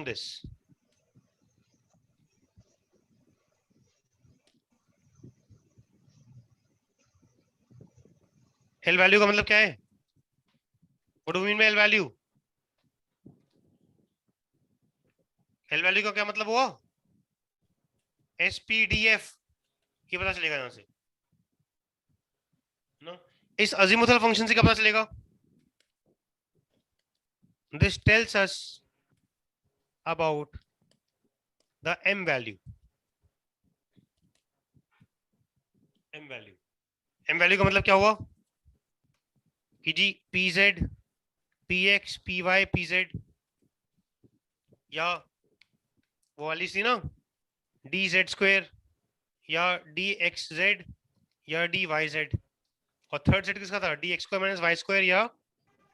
this. L value का मतलब क्या है? What do mean by L value? L value का क्या मतलब हुआ? SPDF ये पता चलेगा यहां से ना। इस अजीमुथल फंक्शन से क्या पता चलेगा? This tells us about the m value. m value का मतलब क्या हुआ कि जी pz px py pz या वो वाली सी ना dz स्क्वायर या dxz या dyz, और थर्ड सेट किसका था? dx square minus Y square या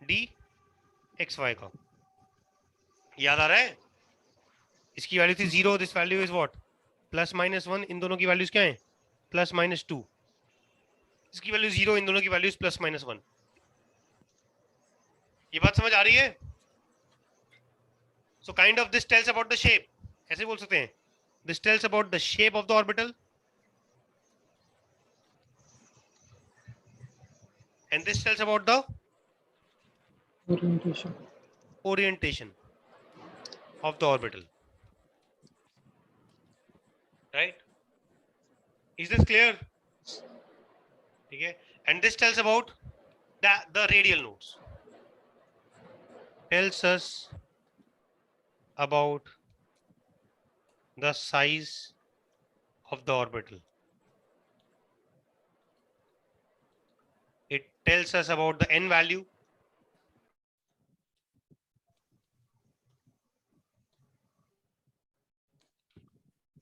dxy का। याद आ रहा है? इसकी वैल्यू थी 0, this value is what? Plus minus 1। इन दोनों की वैल्यूज क्या है? Plus minus 2। इसकी वैल्यू 0, इन दोनों की वैल्यूज प्लस माइनस 1। ये बात समझ आ रही है? So kind of this tells about the shape, ऐसे बोल सकते हैं, this tells about the shape of the orbital and this tells about the orientation of the orbital, right? Is this clear? ठीक है. And this tells about the radial nodes, tells us about the size of the orbital. It tells us about the n value.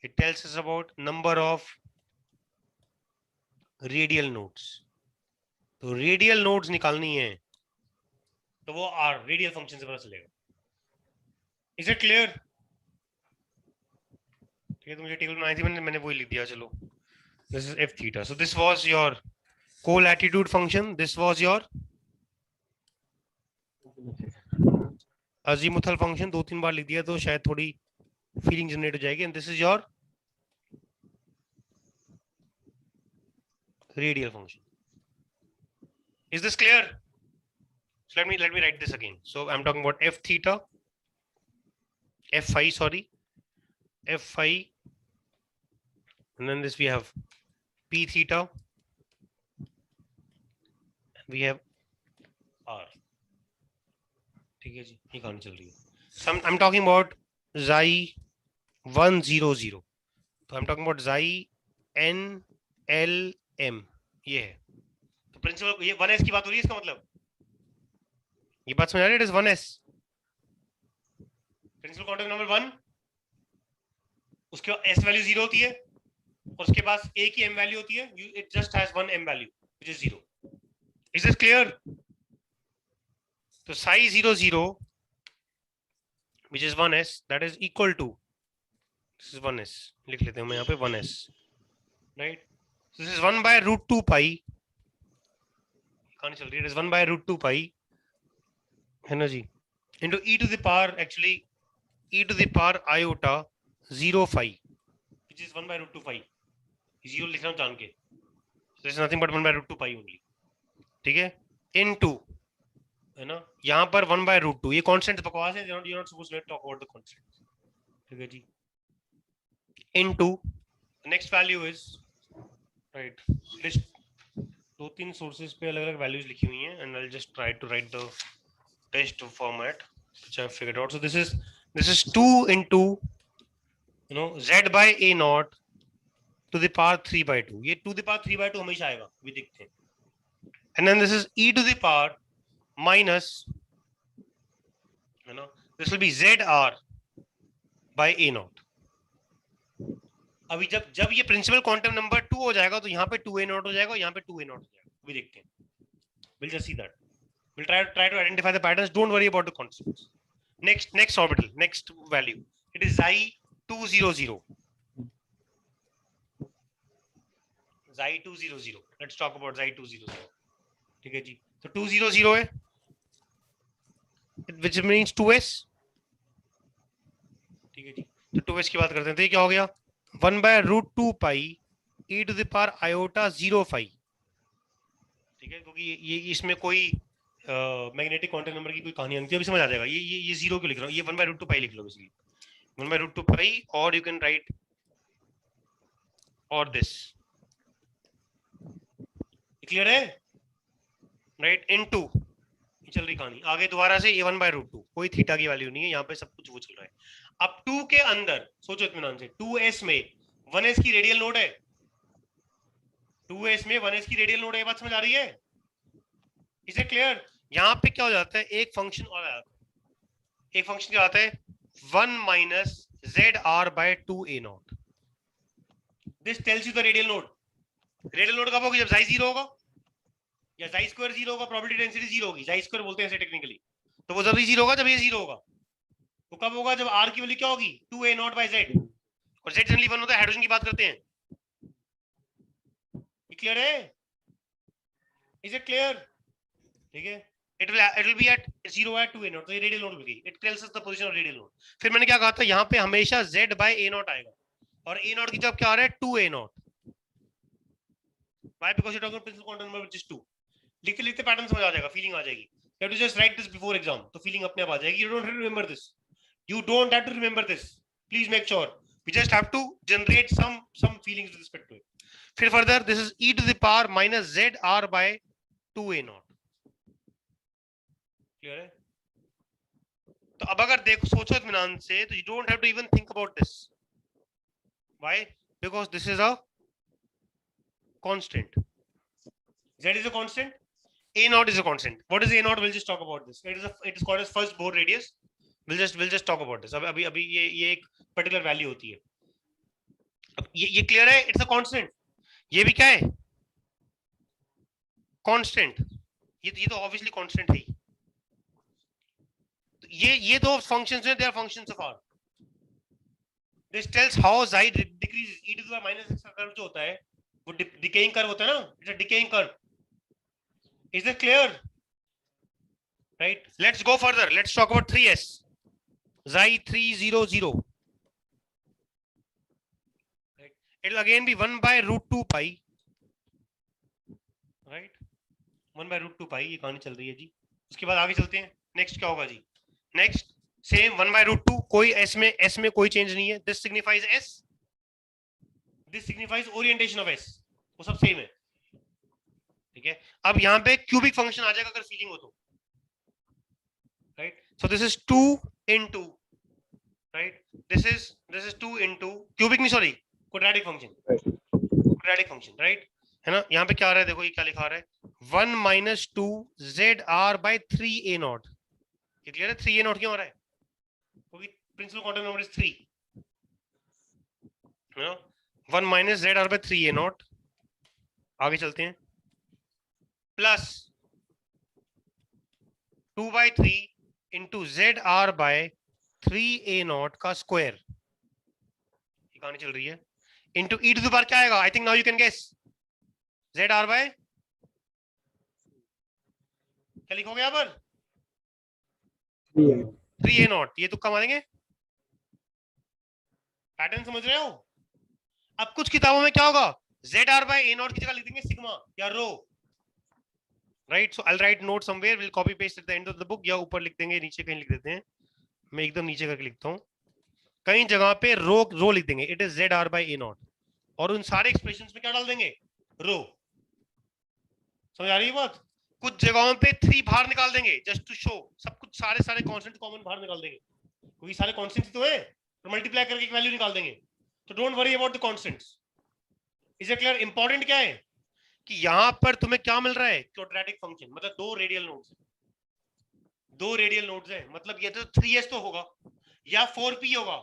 It tells us about number of radial nodes. तो radial nodes निकालनी है तो वो are radial function से पता चलेगा. Is it clear? ठीक है, तो मुझे टेबल बनाई थी, मैंने वही लिख दिया. चलो, this is f theta. So this was your colatitude function, this was your azimuthal function. 2-3 बार लिख दिया तो शायद थोड़ी फीलिंग जनरेट हो जाएगी. And this is your radial function. Is this clear? So let me write this again. So I'm talking about f theta, f phi, sorry, f phi, and then this we have p theta, we have r. ठीक है जी, ये कहानी चल रही है. So I'm talking about xi 1 0 0. तो I'm talking about xi n l m. ये है तो प्रिंसिपल, ये 1s की बात हो रही है. इसका मतलब ये बात समझ आ रही है? It is 1s, principal quantum number 1, उसके बाद s वैल्यू 0 होती है और उसके पास a की m वैल्यू होती है. It just has one m value which is 0. Is this clear? तो psi 0 0 which is 1s, that is equal to, this is 1s, लिख लेते हैं मैं यहाँ पे 1s, right? So this is 1 by root 2 pi, कहानी चल रही है, it is 1 by root 2 pi, है ना जी, into e to the power, actually e to the power iota 0 phi, which is 1 by root 2 pi. 0 लिख रहा हूँ जान के. So this is nothing but 1 by root 2 pi only. ठीक है, into, है ना, यहाँ पर 1 by root 2, ये कांस्टेंट बकवास है, you're not supposed to talk about the constants. ठीक है जी. into next value is, right, list 2-3 sources पे अलग अलग वैल्यूज लिखी हुई हैं and I'll just try to write the best format which I've figured out. So this is 2 into, you know, z by a naught to the power 3 by 2. ये 2 to the power 3 by 2 हमेशा आएगा, भी देखते हैं. And then this is e to the power minus, you know, this will be zr by a naught. अभी जब ये principal quantum number 2 हो जाएगा तो यहाँ पे 2a naught हो जाएगा, यहाँ पे 2a naught हो जाएगा, भी देखते हैं. We'll just see that. We'll try to identify the patterns. Don't worry about the constants. Next orbital, next value. It is xi 2 0 0. Xi 2 0 0. Let's talk about xi 2 0 0. ठीक है जी. तो 2 0 0 है, which means 2s. ठीक है जी, तो 2s की बात करते हैं, तो ये क्या हो गया 1/√2 pi e to the power iota 0 phi. ठीक है, क्योंकि ये इसमें कोई मैग्नेटिक क्वांटम नंबर की कोई कहानी नहीं थी, अभी समझ आ जाएगा। ये जीरो क्यों लिख रहा हूँ, ये 1/√2 पाई लिख लो बेसिकली, 1/√2 पाई, और यू कैन राइट और दिस, क्लियर है, राइट, इनटू, चल रही कहानी आगे दोबारा से, ये 1/√2, कोई थीटा की वैल्यू नहीं है यहाँ पे, सब कुछ वो चल रहा है। अब 2 के अंदर सोचो इत्मीनान से, 2s में 1s की रेडियल नोड है, 2s में 1s की रेडियल नोड है, ये बात समझ आ रही है, इसे क्लियर। यहाँ पे क्या हो जाता है, एक फंक्शन और आता है, एक फंक्शन क्या आता है 1 minus ZR/2a0, this tells you the radial node. Radial node कब होगी, जब xi 0 होगा या xi स्क्वायर 0 होगा, प्रोबेबिलिटी डेंसिटी 0 होगी, xi स्क्वायर बोलते हैं इसे टेक्निकली, तो वो जब ही 0 होगा जब ये 0 होगा। तो कब होगा, जब r की वैल्यू क्या होगी 2a0/z, और z जनरली 1 होता है, हाइड्रोजन की बात करते हैं, क्लियर है, इज इट क्लियर, ठीक है। it will be at 0 at 2a0, तो ये रेडियल नोड मिल गई, it tells us the position of radial node। फिर मैंने क्या कहा था, यहाँ पे हमेशा z/a0 आएगा, और a0 की जब क्या आ रहा है 2a0, why, because you're talking about principal quantum number which is 2। लिखते लिखते पैटर्न समझ आ जाएगा, फीलिंग आ जाएगी, you have to just write this before exam, तो फीलिंग अपने आप आ जाएगी, you don't have to remember this, you don't have to remember this, please make sure, we just have to generate some feelings with respect to it। फिर further, this is e to the power minus ZR/2a0, clear है। तो अब अगर देखो सोचो इत्मीनान से, तो you don't have to even think about this, why, because this is a constant, z is a constant, a0 is a constant। what is a0, we'll just talk about this, it is called as first Bohr radius, we'll just talk about this। अभी अभी ये एक particular value होती है। अब ये clear है, it's a constant, ये भी क्या है कांस्टेंट, ये तो ऑब्वियसली कांस्टेंट है ही। ये दो फंक्शंस हैं, they are functions of r। This tells how xi decrease, e to the minus x का कर्व जो होता है वो डिकेइंग कर्व होता है ना, it's a decaying curve, is it clear, right. Let's go further, let's talk about 3s, xi 300, right, it will again be 1/√2 pi, right, 1/√2 pi, ये कहानी चल रही है जी। उसके बाद आगे चलते हैं, नेक्स्ट क्या होगा जी, नेक्स्ट सेम 1/√2, कोई s में कोई चेंज नहीं है, this signifies s, this signifies orientation of s, वो सब सेम है, ठीक है। अब यहाँ पे क्यूबिक फंक्शन आ जाएगा अगर फीलिंग हो तो, right, so this is 2 into, right, this is 2 into cubic नहीं, सॉरी, क्वाड्रेटिक फंक्शन, राइट, है ना। यहाँ पे क्या आ रहा है, देखो ये क्या लिखा रहा है 1 minus 2 ZR/3a0, ये क्लियर है, 3a0 क्यों आ रहा है, क्योंकि प्रिंसिपल क्वांटम नंबर इज 3, है ना, 1 minus ZR/3a0, आगे चलते हैं, प्लस 2/3 into ZR/3a0 का स्क्वायर, ये कहानी चल रही है, into e to the power क्या आएगा, I think now you can guess, ZR by क्या लिखोगे यहाँ पर 3a0, ये तुक्का मारेंगे, पैटर्न समझ रहे हो। अब कुछ किताबों में क्या होगा, ZR/a0 की जगह लिख देंगे सिग्मा या rho, right, so I will write note somewhere, will copy paste at the end of the book, या ऊपर लिख देंगे, नीचे कहीं लिख देते हैं, मैं एकदम नीचे करके लिखता हूँ, कई जगह पे रो लिख देंगे, इट इज ZR/a0, और उन सारे एक्सप्रेशंस में क्या डाल देंगे, रो, समझ आ रही है बात। कुछ जगहों पे 3 बाहर निकाल देंगे जस्ट टू शो, सब कुछ सारे कांस्टेंट कॉमन बाहर निकाल देंगे, क्योंकि सारे कांस्टेंट्स तो है, तो मल्टीप्लाई करके एक वैल्यू निकाल देंगे, तो don't worry about the constants, is it clear. Important क्या है कि यहां पर तुम्हें क्या मिल रहा है, क्वाड्रेटिक फंक्शन, मतलब दो रेडियल नोड्स है, मतलब ये तो 3s तो होगा या 4p होगा,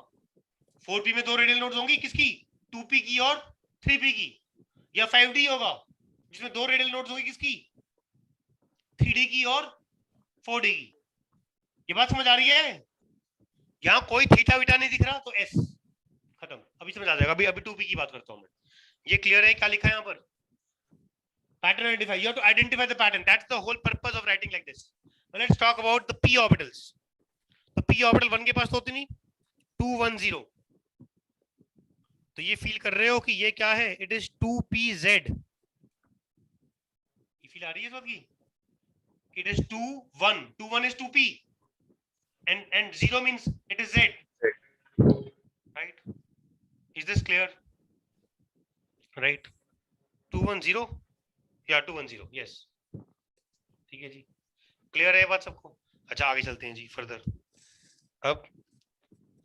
4p में दो रेडियल नोड्स होंगी, किसकी 2p की और 3p की, या 5d होगा जिसमें दो रेडियल नोड्स होंगी, किसकी 3d की और 4d की, ये बात समझ आ रही है। यहाँ कोई थीटा वीटा नहीं दिख रहा, तो s खत्म, अभी समझ आ जाएगा, अभी 2p की बात करता हूं मैं, ये क्लियर है, क्या लिखा है यहाँ पर, pattern identify, you have to identify the pattern, that's the whole purpose of writing like this। Now let's talk about the p orbitals। तो p orbital 1 के पास तो होती नहीं, 210, तो ये फील कर रहे हो कि ये क्या है, इट इज 2pz, ये फील आ रही है इस बात की, it is 2 1 is 2p and 0 means it is z, right? Is this clear? Right? 210, yeah 210, yes, ठीक है जी, क्लियर है बात सबको? अच्छा आगे चलते हैं जी फर्दर। अब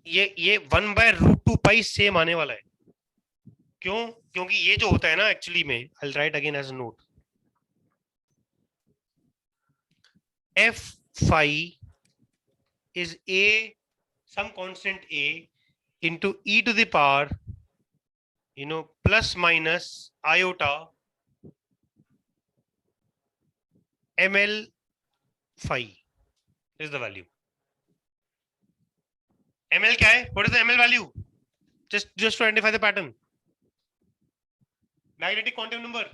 ये 1/√2π सेम आने वाला है, क्यों? क्योंकि ये जो होता है ना एक्चुअली में, I write again as a note, f phi is a some constant a into e to the power, plus minus iota ml phi is the value. ml क्या है? What is the ml value? Just to identify the pattern. Magnetic quantum number.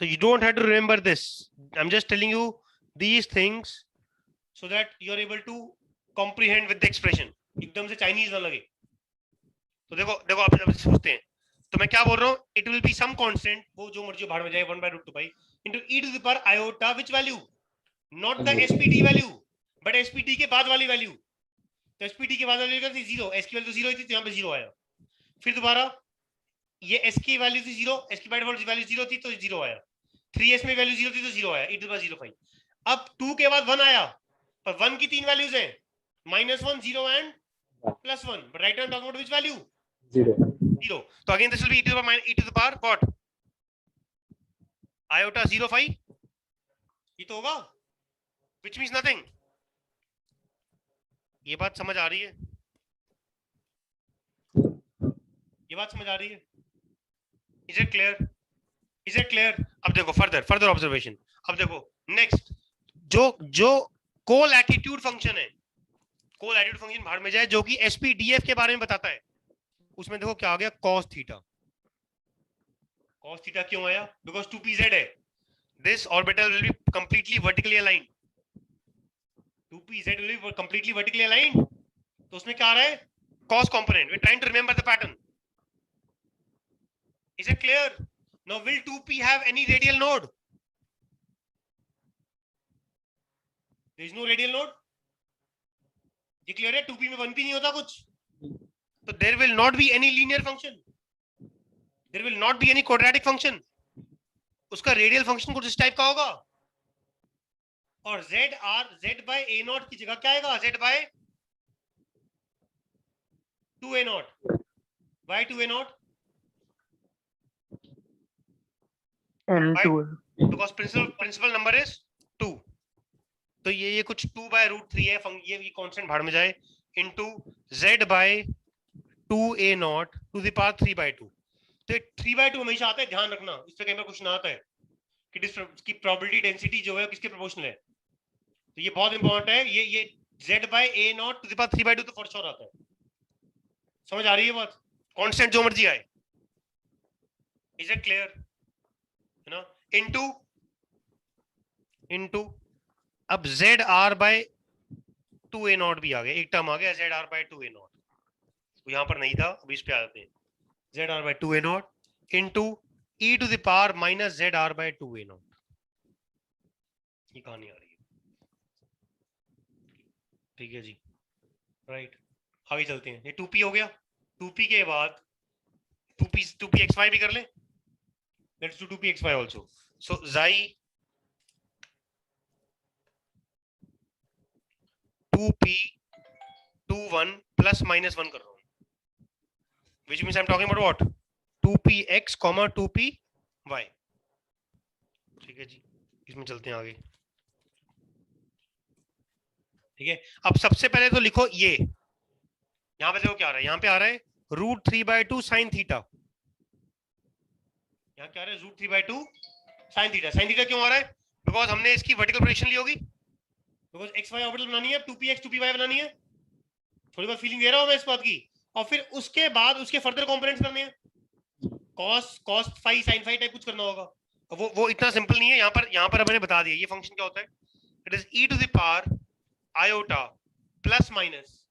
So you don't have to remember this. I'm just telling you these things so that you are able to comprehend with the expression. एकदम से Chinese ना लगे। तो देखो आप सोचते हैं, तो मैं क्या बोल रहा हूँ, it will be some constant, वो जो मर्जी भाड़ में जाए, 1/√2π into e to the power iota which value, not the spt value but spt के बाद वाली वैल्यू। तो spt के बाद वाली वैल्यू थी 0, s की वैल्यू 0 थी, तो यहाँ पे 0 आया। फिर दोबारा ये s की वैल्यू थी 0, s की वैल्यू 0 थी तो 0 आया। 3s में वैल्यू 0 थी तो 0 आया, e to the power 0.5। अब 2 के बाद 1 आया, पर 1 की तीन वैल्यूज हैं, -1, 0 and +1, but right now I'm talking about which value? 0. So again this will be e to the power what? Iota 0.5, ये तो होगा, which means nothing. ये बात समझ आ रही है? ये बात समझ आ रही है? Is it clear? Is it clear? अब देखो further observation। अब देखो next, जो कोलैटिट्यूड फंक्शन है, कोलैटिट्यूड फंक्शन भाड़ में जाए, जो कि SPDF के बारे में बताता है, उसमें देखो क्या आ गया, cos थीटा। cos थीटा क्यों आया? Because 2pz है, this orbital will be completely vertically aligned, 2pz will be completely vertically aligned, तो उसमें क्या आ रहा है, cos component। we're trying to remember the pattern. Is it clear? Now will 2p have any radial node? There is no radial node. ये clear है? 2p में 1p नहीं होता कुछ, तो there will not be any linear function, there will not be any quadratic function, उसका radial function कुछ इस टाइप का होगा। और z by a0 की जगह क्या आएगा, z by 2a0। why 2a0? Because principal number is 2, तो ये कुछ 2/√3 है, ये कांस्टेंट भाड़ में जाए, into z by 2a0 to the power 3/2। तो 3/2 हमेशा आता है, ध्यान रखना, इस पे कई बार क्वेश्चन आता है कि इसकी प्रोबेबिलिटी डेंसिटी जो है किसके प्रोपोर्शनल है, तो ये बहुत इंपॉर्टेंट है। ये z by a0 to the power 3/2 तो फॉर श्योर आता है। समझ आ रही है बात? कांस्टेंट जो मर्जी आए, इज इट क्लियर? है ना? इनटू अब zr by 2a0 भी आ गया, एक टर्म आ गया zr by 2a0, तो यहां पर नहीं था, अब इस पे आ जाते हैं, zr by 2a0 into e to the power minus zr by 2a0। ये कहानी आ रही है, ठीक है जी, राइट। आगे चलते हैं, ये 2p हो गया, 2p के बाद 2pxy भी कर ले, let's do 2pxy also. So xi 2p 21 plus minus 1 कर रहा हूं, which means I'm talking about what? 2px, 2py। ठीक है जी, इसमें चलते हैं आगे, ठीक है। अब सबसे पहले तो लिखो ये, यहां पे देखो क्या आ रहा है, यहां पे आ रहा है √3/2 sin थीटा, यहां क्या आ रहा है, √3/2 sin थीटा। sin थीटा क्यों आ रहा है? बिकॉज हमने इसकी वर्टिकल प्रोजेक्शन ली होगी, बिकॉज xy ऑर्बिटल बनानी है, 2px 2py बनानी है, थोड़ी बहुत फीलिंग दे रहा हूं मैं इस बात की, और फिर उसके बाद उसके फर्दर कंपोनेंट्स करने हैं, cos phi sin phi type कुछ करना होगा। वो इतना सिंपल नहीं है। यहाँ पर मैंने बता दिया ये फंक्शन क्या होता है। It is e to the power iota plus minus,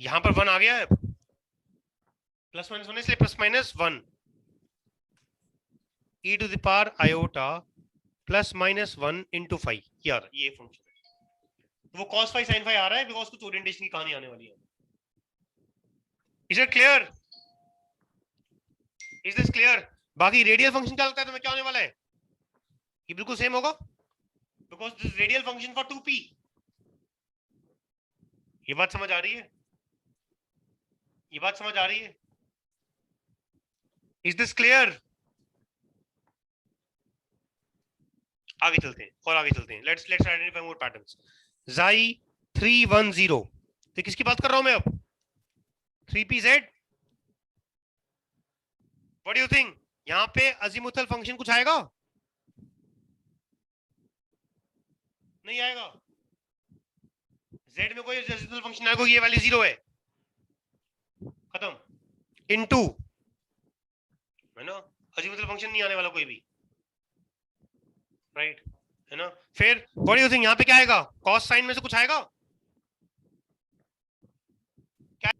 यहां पर 1 आ गया है, प्लस माइनस होने इसलिए plus minus 1, e to the power iota plus minus 1 into five, यार ये फंक्शन है। वो cos phi sin phi आ रहा है बिकॉज कुछ ओरिएंटेशन की कहानी आने वाली है। Is it clear? Is this clear? बाकी रेडियल फंक्शन क्या लगता है तुम्हें क्या होने वाला है? ये बिल्कुल सेम होगा because this radial function for 2p। ये बात समझ आ रही है? ये बात समझ आ रही है? Is this clear? आगे चलते हैं और आगे चलते हैं। Let's identify more patterns. Xi 310, तो किसकी बात कर रहा हूं मैं अब? 3pz। What do you think? यहां पे अजीमुथल फंक्शन कुछ आएगा? नहीं आएगा। z में कोई अजीमुथल फंक्शन आएगा? ये वैल्यू 0 है, खत्म। इनटू है ना, अजीमुथल फंक्शन नहीं आने वाला कोई भी, राइट है ना। फिर व्हाट डू यू थिंक यहां पे क्या आएगा? कॉस साइन में से कुछ आएगा? क्या?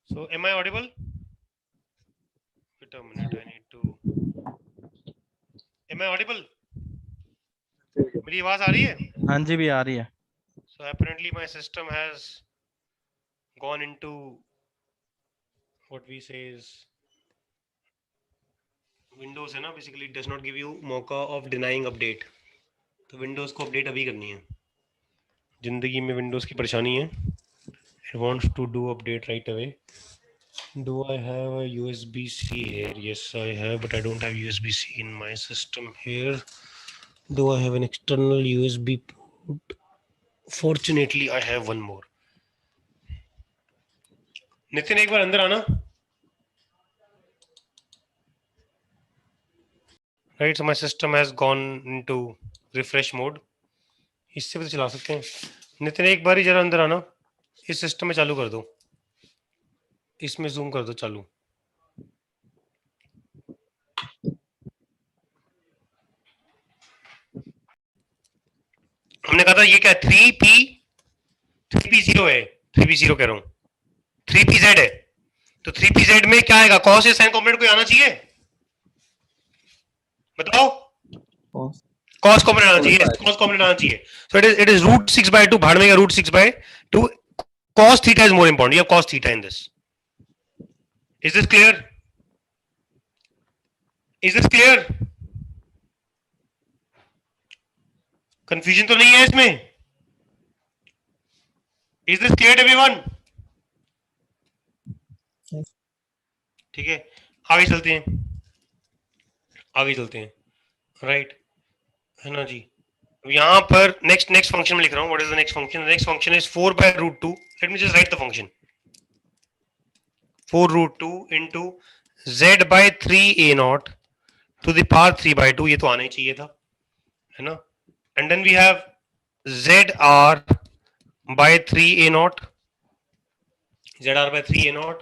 So am I audible? Wait a minute, I need to. Am I audible? मेरी आवाज आ रही है? हाँ जी भी आ रही है। So apparently my system has gone into what we say is Windows है ना, basically it does not give you मौका of denying update। तो Windows को अपडेट अभी करनी है। जिंदगी में Windows की परेशानी है। It wants to do update right away. Do I have a USB-C here? Yes, I have, but I don't have USB-C in my system here. Do I have an external USB port? Fortunately, I have one more. Nitin एक बार अंदर आना। Right, so my system has gone into refresh mode. इससे भी तो चला सकते हैं। नितिन एक बार ही जरा अंदर आना, इस सिस्टम में चालू कर दो, इसमें जूम कर दो चालू। हमने कहा था ये क्या 3p0 है, 3p0 कह रहा हूं, 3pz है। तो 3pz में क्या आएगा? कौन से साइन कॉम्पोनेंट कोई आना चाहिए? बताओ। कॉस कॉम्पोनेंट आना चाहिए, कॉस कॉम्पोनेंट आना चाहिए। सो इट इज रूट 6/2, भाड़ में root 6/2। cos theta is more important. You have cos theta in this. Is this clear? Is this clear? Confusion तो नहीं है इसमें? Is this clear to everyone? ठीक है, आगे चलते हैं, आगे चलते हैं, राइट है ना जी। यहां पर नेक्स्ट फंक्शन में लिख रहा हूं। What is the next function? The next function is 4/√2। Let me just right the function. 4√2 into z/3a0 to the power 3/2। ये तो आना ही चाहिए था, है ना। And then we have zr/3a0, zr/3a0,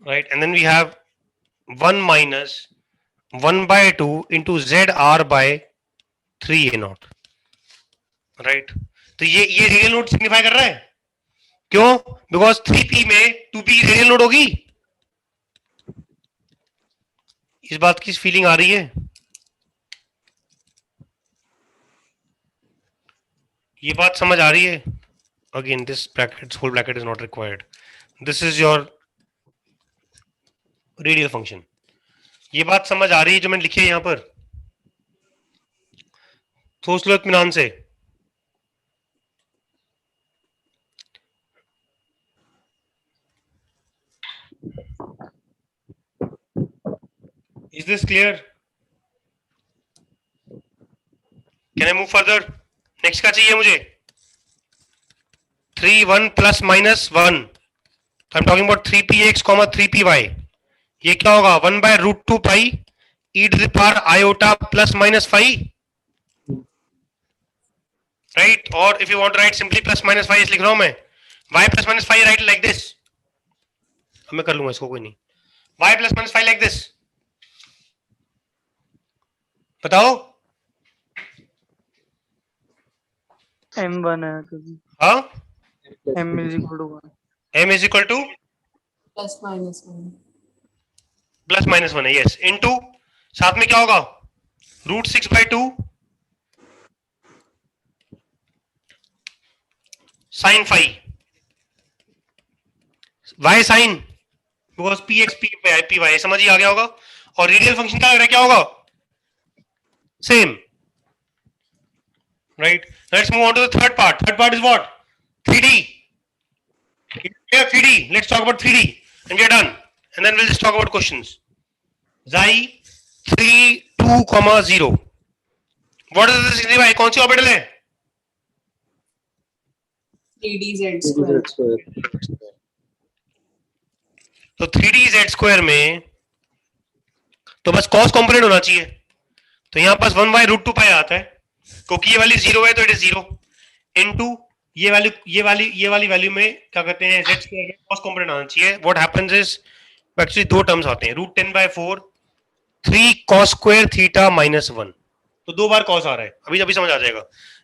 right? And then we have 1 minus 1/2 into zr/3a0, right? तो ये real note signify कर रहा है। क्यों? बिकॉज 3p में 2p रियल नोट होगी। इस बात की फीलिंग आ रही है? ये बात समझ आ रही है? Again this bracket, whole bracket is not required. This is your radial function. ये बात समझ आ रही है जो मैंने लिखी है यहां पर? सोच लो इत्मीनान से। Is this clear? Can I move further? Next का चाहिए मुझे 3 1 plus minus 1. So I'm talking about 3px, 3py. ये क्या होगा 1 by root 2 pi e to the power iota plus minus phi. Right? Or if you want to write simply plus minus phi, इस लिख रहा हूं मैं y plus minus phi write like this. अब मैं कर लूंगा इसको, कोई नहीं. y plus minus phi like this. बताओ. m1 है क्योंकि हाँ m is equal to 1. m is equal to plus minus 1. Plus minus 1 है. यस इनटू साथ में क्या होगा root 6 by 2 sine phi. y sine because px py समझ ही आ गया होगा. और रेडियल फंक्शन का क्या होगा same. Right. Let's move on to the third part. Third part is what? 3D. Yeah, 3D. Let's talk about 3D. And we are done. And then we'll just talk about questions. Xi 3 2 comma 0. What does this signify? कौन सी orbital है? 3D z square. तो 3D z square में तो बस cos component होना चाहिए. तो यहां पास 1 by root 2 pi आता है. क्योंकि ये वाली 0 है तो इट इज 0 इनटू ये वाली वैल्यू में क्या कहते हैं z स्क्वायर में cos कंपोनेंट आना चाहिए. व्हाट हैपेंस इज एक्चुअली दो टर्म्स आते हैं root 10 by 4 3 cos square theta minus 1. तो दो बार cos आ रहा है. अभी अभी समझ आ जाएगा.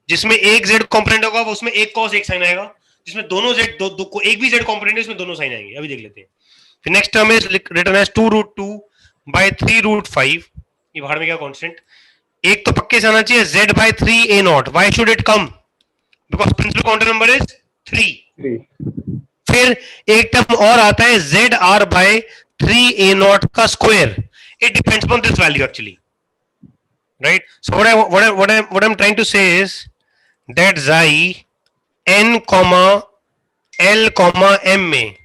जिसमें एक z कंपोनेंट होगा वो उसमें एक cos एक sin आएगा. जिसमें दोनों z दो को एक भी z कंपोनेंट है उसमें दोनों sin आएंगे. अभी देख लेते हैं. फिर next term is written as 2 root 2 by 3 root 5. ये बाहर में क्या कांस्टेंट. एक तो पक्के से आना चाहिए z by 3 a naught. Why should it come? Because principal quantum number is 3. फिर एक टर्म और आता है z r by 3 a naught का square. It depends upon this value actually, right? So what I'm trying to say is that xi n comma l comma m में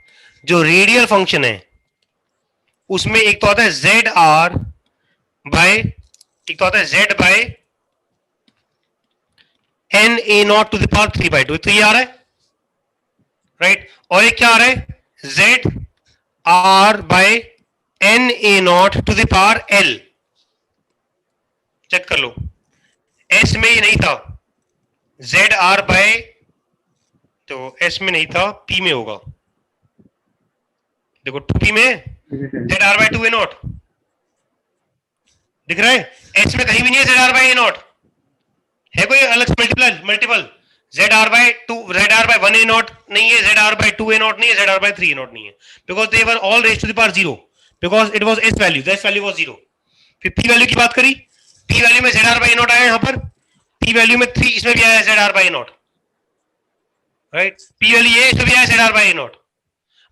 जो radial function है उसमें एक तो आता है z r by एक तो आता है z by n a naught to the power 3 by 2. तो ये आ रहा है राइट. और एक क्या आ रहा है z r by n a naught to the power l. Check कर लो. s में ये नहीं था z r by तो s में नहीं था p में होगा. देखो 2p में z r by 2 a naught दिख रहा है. एच में कहीं भी नहीं है Z are by A naught. है कोई अलग multiple Z are by 1 A naught नहीं है, Z are by 2 A naught नहीं है, Z are by 3 A naught नहीं है. Because they were all raised to the power 0 because it was S value. The S value was 0. फिर P value की बात करी. पी वैल्यू में Z are by A not आया यहां पर. पी वैल्यू में 3 इसमें भी आया Z are by A naught. Right. P value ये इसमें भी आया Z are by A naught.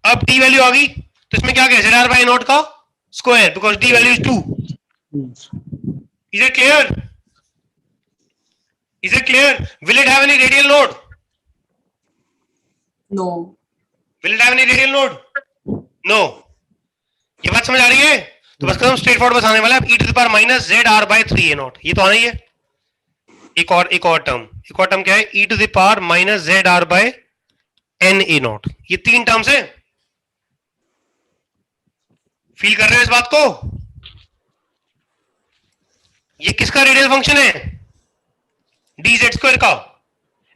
अब डी वैल्यू आ गई तो इसमें क्या गया Z are by A naught का square because D value is 2. Is it clear? Is it clear? Will it have any radial node? No. Will it have any radial node? No. ये बात समझ आ रही है? तो बस खत्म. स्ट्रेट फॉरवर्ड बस आने वाला है e to the power minus z r by 3 a naught. ये तो आना ही है. एक और टर्म क्या है e to the power minus z r by n a naught. ये तीन टर्म्स है. फील कर रहे हो इस बात को? ये किसका रेडियल फंक्शन है dz स्क्वायर का.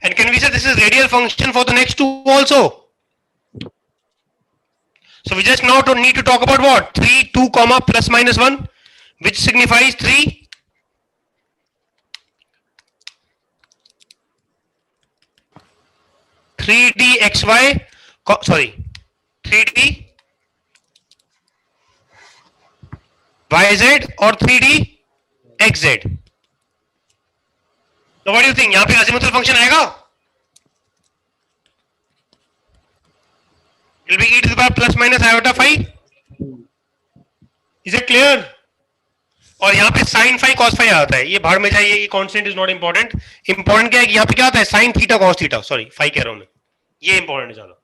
And can we say this is radial function for the next two also. So we just now need to talk about what 3 2 comma plus minus 1 which signifies 3 3d xy sorry 3d yz और 3d xz. So what do you think? यहां पे azimuthal function आएगा. It will be e to the power plus minus iota phi. Is it clear? और यहाँ पे sin phi cos phi आता है. ये बाहर में जाइए. ये constant is not important. Important क्या है कि यहाँ पे क्या आता है sin theta cos theta. Sorry phi कह रहा हूं मैं. ये इंपॉर्टेंट है ज्यादा.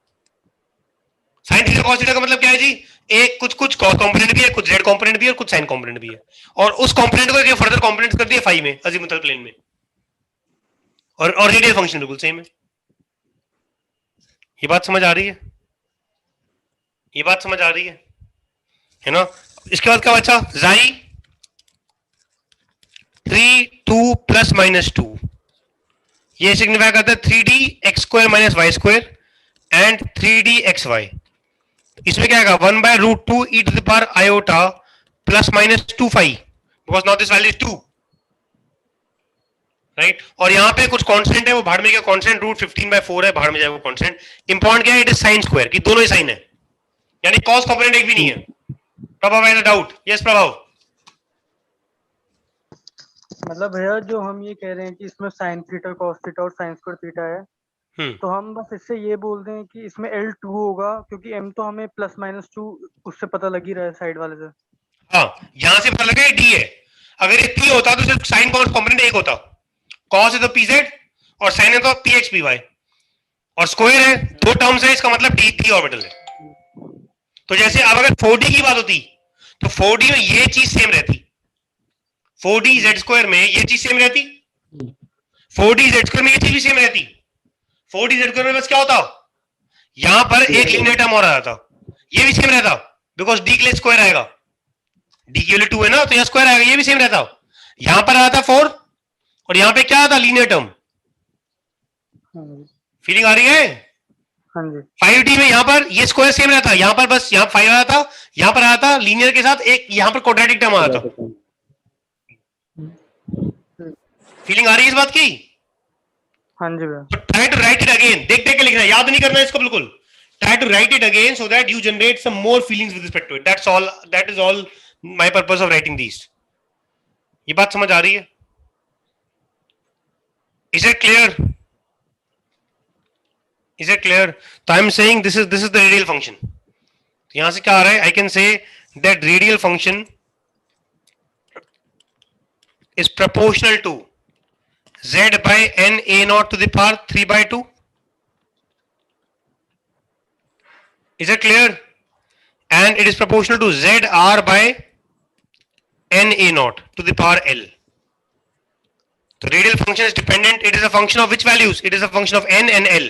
साइन थीटा कॉस थीटा का मतलब क्या है जी, एक कुछ कुछ कॉस कंपोनेंट भी है, कुछ जेड कंपोनेंट भी है, कुछ साइन कंपोनेंट भी है, और उस कंपोनेंट को फर्दर कंपोनेंट कर दिया फाई में, अजीमुथल प्लेन में, और रेडियल फंक्शन बिल्कुल सेम है। ये बात समझ आ रही है? ये बात समझ आ रही है ना? इसके बाद क्या बचा, जाई 3 2 प्लस माइनस 2, ये सिग्निफाई करता है 3d X square minus Y square and 3d X Y. इसमें क्या आएगा 1/√2 e to the power iota plus minus 2 phi, because now this value is 2, right. और यहाँ पे कुछ कांस्टेंट है, वो भाड़ में क्या कांस्टेंट √15/4 है, भाड़ में जाए वो कांस्टेंट। इंपॉर्टेंट क्या है, इट इज साइन स्क्वायर, कि दोनों ही साइन है, यानी कॉस कंपोनेंट एक भी नहीं है। प्रभाव है डाउट? यस प्रभाव। मतलब भैया जो हम ये कह रहे हैं कि इसमें साइन थीटा कॉस थीटा और साइन स्क्वायर थीटा है, तो हम बस इससे ये बोल दें कि इसमें L2 होगा, क्योंकि M तो हमें प्लस माइनस 2 उससे पता लग ही रहा है साइड वाले से। हाँ, यहां से पता लगे डी है, अगर ये पी होता तो सिर्फ साइन कॉस कंपोनेंट एक होता, कॉस है तो पीजेड और साइन है तो पीएक्स पीवाई, और स्क्वायर है, दो टर्म्स है, इसका मतलब डी डी ऑर्बिटल है। तो जैसे अब अगर 4D की बात होती तो 4D में ये चीज सेम रहती, 4D जेड स्क्वायर में ये चीज सेम रहती, 4D जेड स्क्वायर में ये चीज भी सेम रहती। 4D जेड स्क्वायर में बस क्या होता, यहां पर एक लीनियर टर्म और आ जाता, ये भी सेम रहता, बिकॉज डी के लिए स्क्वायर आएगा, डी के लिए 2 है ना, तो यहां स्क्वायर आएगा, ये भी सेम रहता। यहां पर आता 4 और यहां पे क्या आता, लीनियर टर्म। फीलिंग आ रही है? हाँ जी। 5D में यहां पर ये स्क्वायर सेम रहता, यहां पर बस यहां 5 आया था, यहां पर आया था लीनियर के साथ एक यहां पर क्वाड्रेटिक टर्म आया था। फीलिंग आ रही है इस बात की? हाँ जी भैया। तो try to write it again, देख देख के लिखना, याद नहीं करना इसको बिल्कुल। Try to write it again so that you generate some more feelings with respect to it, that's all, that is all my purpose of writing this. ये बात समझ आ रही है? Is it clear? Is it clear? तो I am saying this is the radial function. यहां से क्या आ रहा है, I can say that radial function is proportional to z by n a naught to the power 3/2. Is it clear? And it is proportional to z r by n a naught to the power l. The radial function is dependent. It is a function of which values? It is a function of n and l.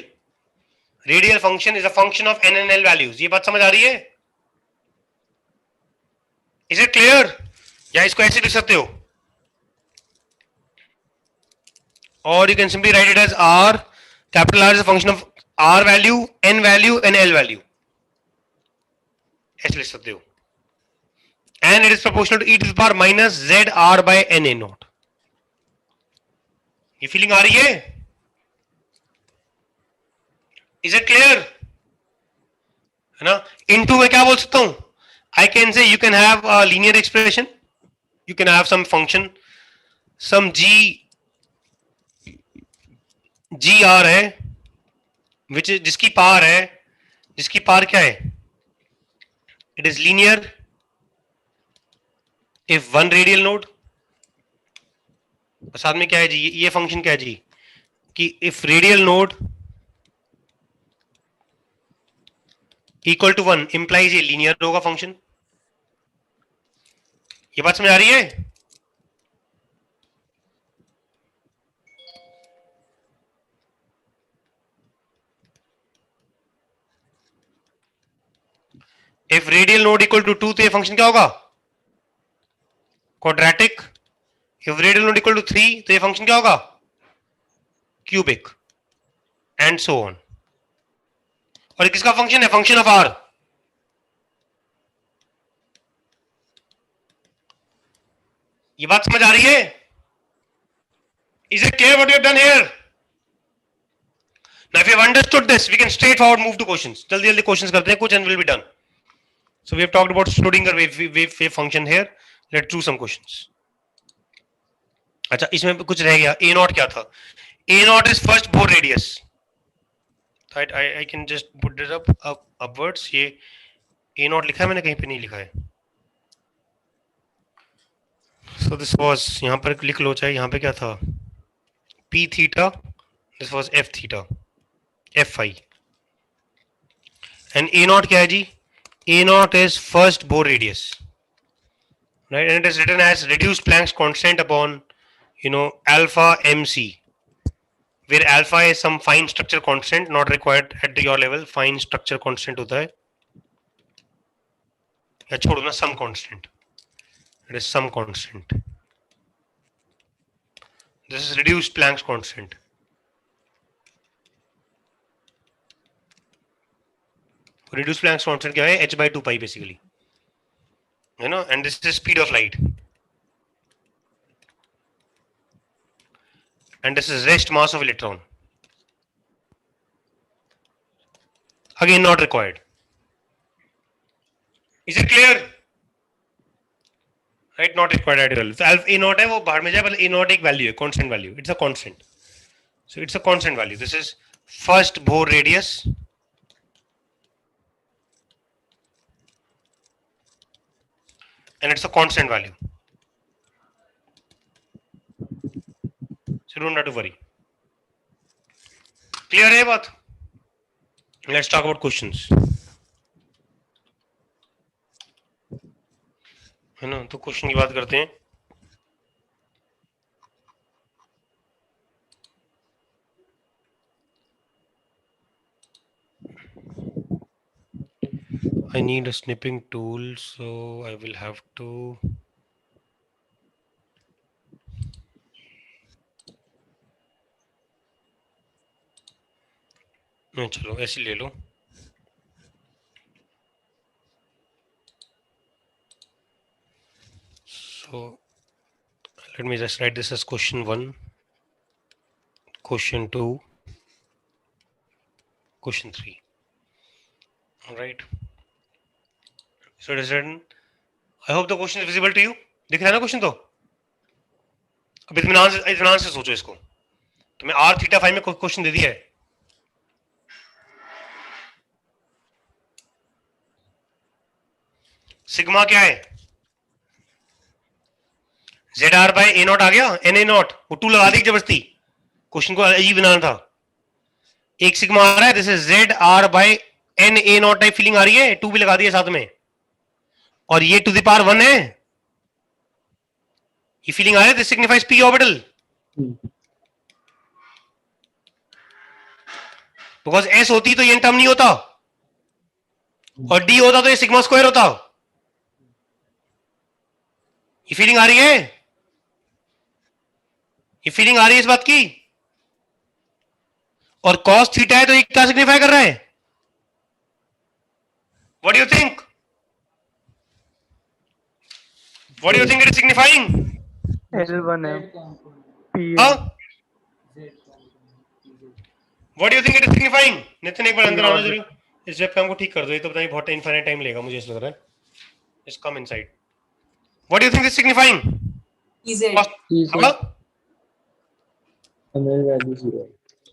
Radial function is a function of n and l values. ये बात समझ आ रही है? Is it clear? या इसको ऐसे लिख सकते हो, or you can simply write it as r, capital R is a function of r value, n value and l value, ऐसे लिख सकते हो, and it is proportional to e to the power minus z r by n a naught. ये feeling आ रही है? Is it clear? है ना? into में क्या बोल सकता हूं, I can say you can have a linear expression, you can have some function, some G R है, विच जिसकी पावर है, जिसकी पावर क्या है, it is linear if one radial node, साथ में क्या है जी, ये फंक्शन क्या है जी, कि if radial node equal to 1 implies ये लीनियर होगा फंक्शन। ये बात समझ आ रही है? If radial node equal to 2 तो ये फंक्शन क्या होगा, quadratic. If radial node equal to 3 तो ये फंक्शन क्या होगा, क्यूबिक, एंड सो ऑन। और ये किसका फंक्शन है, फंक्शन ऑफ आर। ये बात समझ आ रही है? Is it clear what you have done here? Now if you have understood this we can straight forward move to questions. जल्दी जल्दी क्वेश्चंस करते हैं कुछ and will be done. So we have talked about Schrodinger wave function here. Let's do some questions. अच्छा, इसमें कुछ रह गया, a naught क्या था? a naught is first Bohr radius. I can just put it upwards. ये a naught लिखा है मैंने, कहीं पे नहीं लिखा है। So this was, यहाँ पर लिख लो चाहे, यहाँ पे क्या था, p theta. This was f theta, f phi. And a naught क्या है जी? A naught is first Bohr radius, right? And it is written as reduced Planck's constant upon, alpha mc, where alpha is some fine structure constant not required at your level. Fine structure constant होता है, या छोड़ो ना, some constant. It is some constant. This is reduced Planck's constant. Reduced Planck's constant क्या है? h/2 pi basically, and this is speed of light, and this is rest mass of electron. Again not required. Is it clear? Right, not required at all. So alpha a naught है वो बाहर में जाए, पर a naught एक value है, constant value. It's a constant. So it's a constant value. This is first Bohr radius. And it's a constant value. So don't have to worry. Clear है बात? Let's talk about questions. है ना, तो question की बात करते हैं. I need a snipping tool, so I will have to चलो ऐसे ले लो. So let me just write this as question 1, question 2, question 3. All right. So it is written. I hope the question is visible to you. दिख रहा है ना question? तो अब इत्मीनान से सोचो इसको. तुम्हें r थीटा फाई में क्वेश्चन दे दिया है. सिग्मा क्या है? ZR बाय A नॉट आ गया, NA नॉट, वो 2 लगा दी जबरदस्ती, क्वेश्चन को अजीब बनाना था. एक सिग्मा आ रहा है, this is ZR by NA naught type feeling आ रही है, 2 भी लगा दिया साथ में, और ये टू द पावर 1 है, ये फीलिंग आ रहा है, this signifies p orbital, because s होती तो ये टर्म नहीं होता, और d होता तो ये सिग्मा स्क्वायर होता. ये फीलिंग आ रही है? ये फीलिंग आ रही है इस बात की? और cos थीटा है तो ये क्या सिग्निफाई कर रहा है? What do you think? What do you think it is signifying? L1 है. Huh? What do you think it is signifying? Nitin एक बार अंदर आना जरूर, इस वेबकैम को ठीक कर दो, ये तो पता नहीं बहुत इनफाइनाइट टाइम लेगा, मुझे ऐसा लग रहा है. Just come inside. What do you think this is signifying? EZ.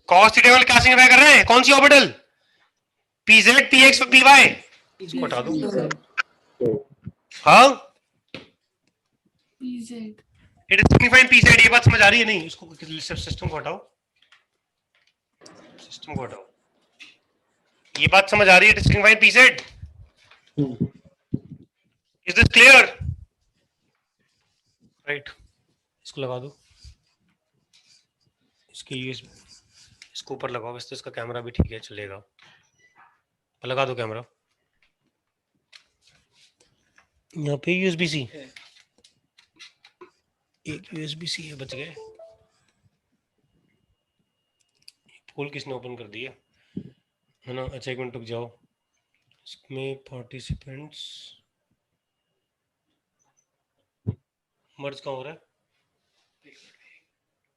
Cos theta वाले क्या सिग्निफाई कर रहे हैं? कौन सी ऑर्बिटल? PZ, PX, PY. इसको हटा दो. हाँ? PZ. It is signifying PZ. ये बात समझ आ रही है? नहीं, इसको सिस्टम को हटाओ. सिस्टम को हटाओ. ये बात समझ आ रही है? It is signifying PZ. Is this clear? Right. इसको लगा दो. इसके इसको ऊपर लगाओ. वैसे तो इसका कैमरा भी ठीक है, चलेगा. लगा दो कैमरा. यहाँ पे USB-C है, एक USB-C है, बच गए. पोल किसने ओपन कर दिया है ना? अच्छा एक मिनट रुक जाओ. इसमें पार्टिसिपेंट्स मर्ज कहाँ हो रहा है?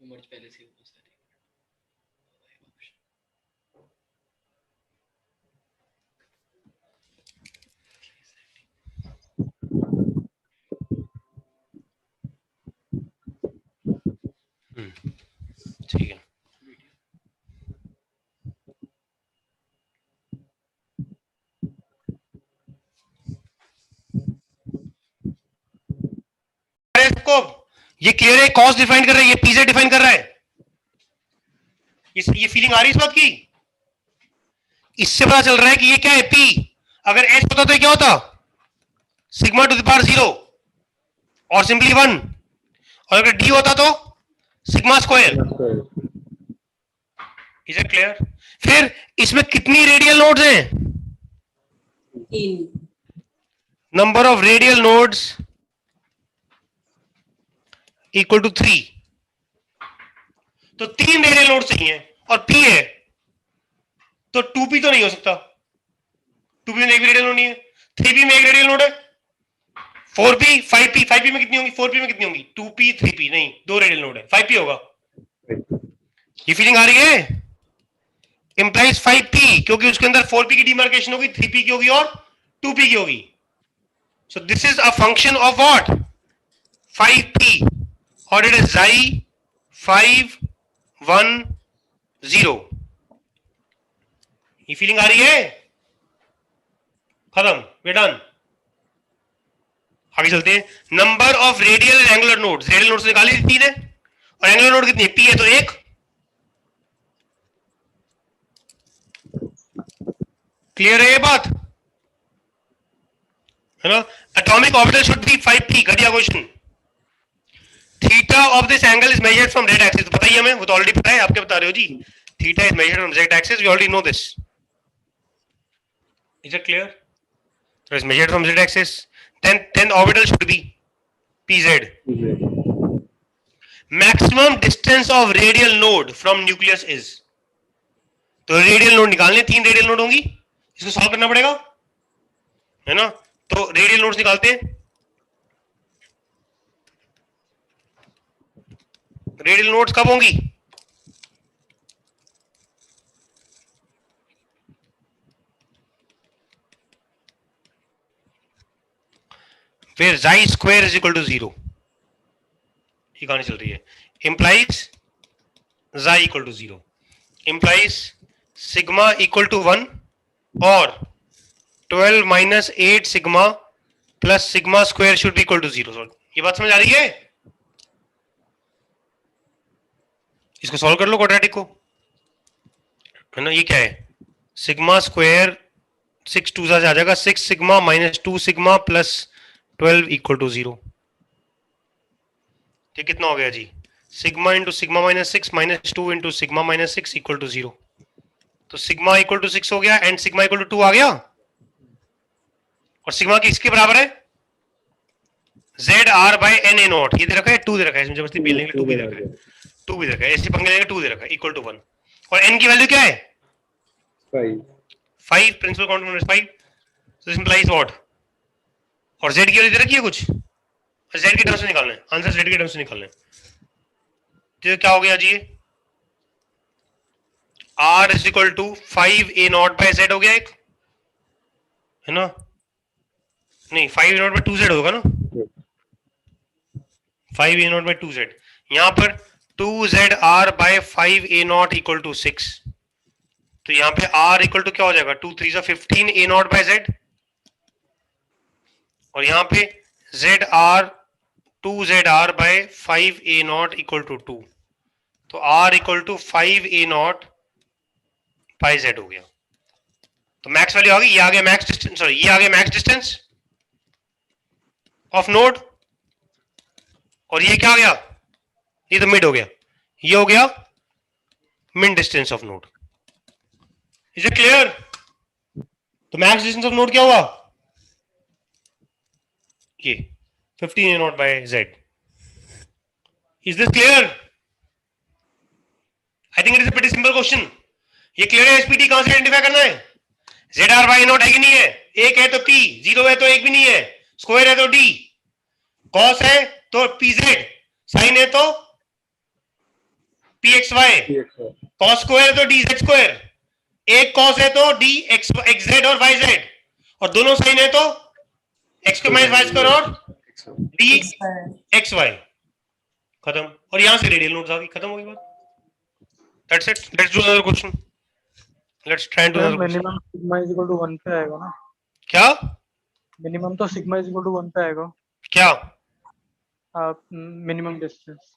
मर्ज पहले से ठीक है. ये क्लियर है? कॉस्ट डिफाइन कर रहा है, ये पीजे डिफाइन कर रहा है. ये फीलिंग आ रही है इस बात की? इससे पता चल रहा है कि ये क्या है P। अगर H होता तो क्या होता, सिग्मा टू द पावर 0 और सिंपली 1, और अगर D होता तो sigma square. Is it clear? फिर इसमें कितनी रेडियल नोड्स हैं? 3. Number of radial nodes equal to 3। तो 3 रेडियल नोड चाहिए और P है, तो 2P तो नहीं हो सकता, 2P में एक भी रेडियल नोड नहीं है, 3P में एक रेडियल नोड है, 4P 5P, 5P में कितनी होंगी, 4P में कितनी होंगी, 2P 3P नहीं, 2 रेडियल नोड है, 5P होगा। ये फीलिंग आ रही है? इंप्लाइज 5P, क्योंकि उसके अंदर 4P की डिमार्केशन होगी, 3P की होगी और 2P की होगी। So this is a function of what, 5P, और इट इज xi 5 1 0। ये फीलिंग आ रही है? खत्म, वे डन। आगे चलते हैं। Number of radial and angular nodes, radial nodes निकाली 3 है और एंगुलर नोड कितनी है, P है तो 1। क्लियर है ये बात, है ना? Atomic orbital should be 5P। घटिया question. Theta of this angle is measured from z axis, तो पता ही हमें, वो तो ऑलरेडी पता है, आप क्या बता रहे हो जी? Theta is measured from z axis, we already know this. Is it clear? So it's measured from z axis. Then orbital should be pz. Maximum distance of radial node from nucleus is. तो radial node निकालने, 3 radial node होंगी, इसको solve करना पड़ेगा, है ना? तो radial nodes निकालते हैं। रेडियल नोड्स कब होंगी? फिर xi square is equal to 0, ये कहानी चल रही है। Implies xi equal to 0 implies sigma equal to 1 और 12 minus 8 sigma plus sigma square should be equal to 0। ये बात समझ आ रही है? इसको सॉल्व कर लो क्वाड्रेटिक को, है ना? ये क्या है, सिग्मा स्क्वायर 6 2 से आ जाएगा, 6 sigma minus 2 sigma plus 12 equal to 0। ये कितना हो गया जी, sigma into sigma minus 6 minus 2 into sigma minus 6 equal to 0। तो सिग्मा इक्वल टू 6 हो गया एंड सिग्मा इक्वल टू 2 आ गया, और सिग्मा किसके बराबर है, ZR by N a naught. ये दे रखा है 2 दे रखा है, इसमें जबरदस्ती बेलने के लिए 2 भी दे रखा है, 2 भी दे रखा है, ऐसे पंगे लेंगे 2 दे रखा है इक्वल टू 1, और n की वैल्यू क्या है 5, principal quantum number 5। So this implies what, और z की वैल्यू दे रखी है कुछ, z की टर्म्स में निकालना है आंसर, z की टर्म्स में निकालना है। तो क्या हो गया जी, R is equal to 5a naught by z हो गया एक, है ना? नहीं, 5a नॉट बाय 2z होगा ना, 5a नॉट बाय 2z। यहां पर 2zr by 5a naught equal to 6, तो यहां पे r इक्वल टू क्या हो जाएगा, 2 3 15a नॉट बाय z, और यहां पे zr 2zr by 5a naught equal to 2, तो r equal to 5a naught by z हो गया। तो मैक्स वैल्यू आ गई, ये आ गया मैक्स डिस्टेंस, सॉरी ये आ गया मैक्स डिस्टेंस ऑफ नोड, और ये क्या आ गया, ये तो मिड हो गया, ये हो गया mid distance of node. Is it clear? तो मैक्स डिस्टेंस ऑफ नोड क्या हुआ, ये 15a naught by z। Is this clear? I think it is a pretty simple question. ये क्लियर है? एसपीटी कहां से आइडेंटिफाई करना है, ZR बाय नॉट है कि नहीं है, एक है तो P, 0 है तो एक भी नहीं है, स्क्वायर है तो D, कॉस है तो PZ, साइन है तो PXY, कॉस स्क्वायर है तो DZ स्क्वायर, एक कॉस है तो DXZ और YZ, और दोनों साइन है तो x square minus y square और DXY। खत्म, और यहां से रेडियल नोड्स आ गई, खत्म हो गई बात। That's it, let's do another question, let's try to another question. Minimum sigma is equal to 1 पे आएगा ना, क्या मिनिमम तो सिग्मा इज इक्वल टू 1 पे आएगा, क्या मिनिमम डिस्टेंस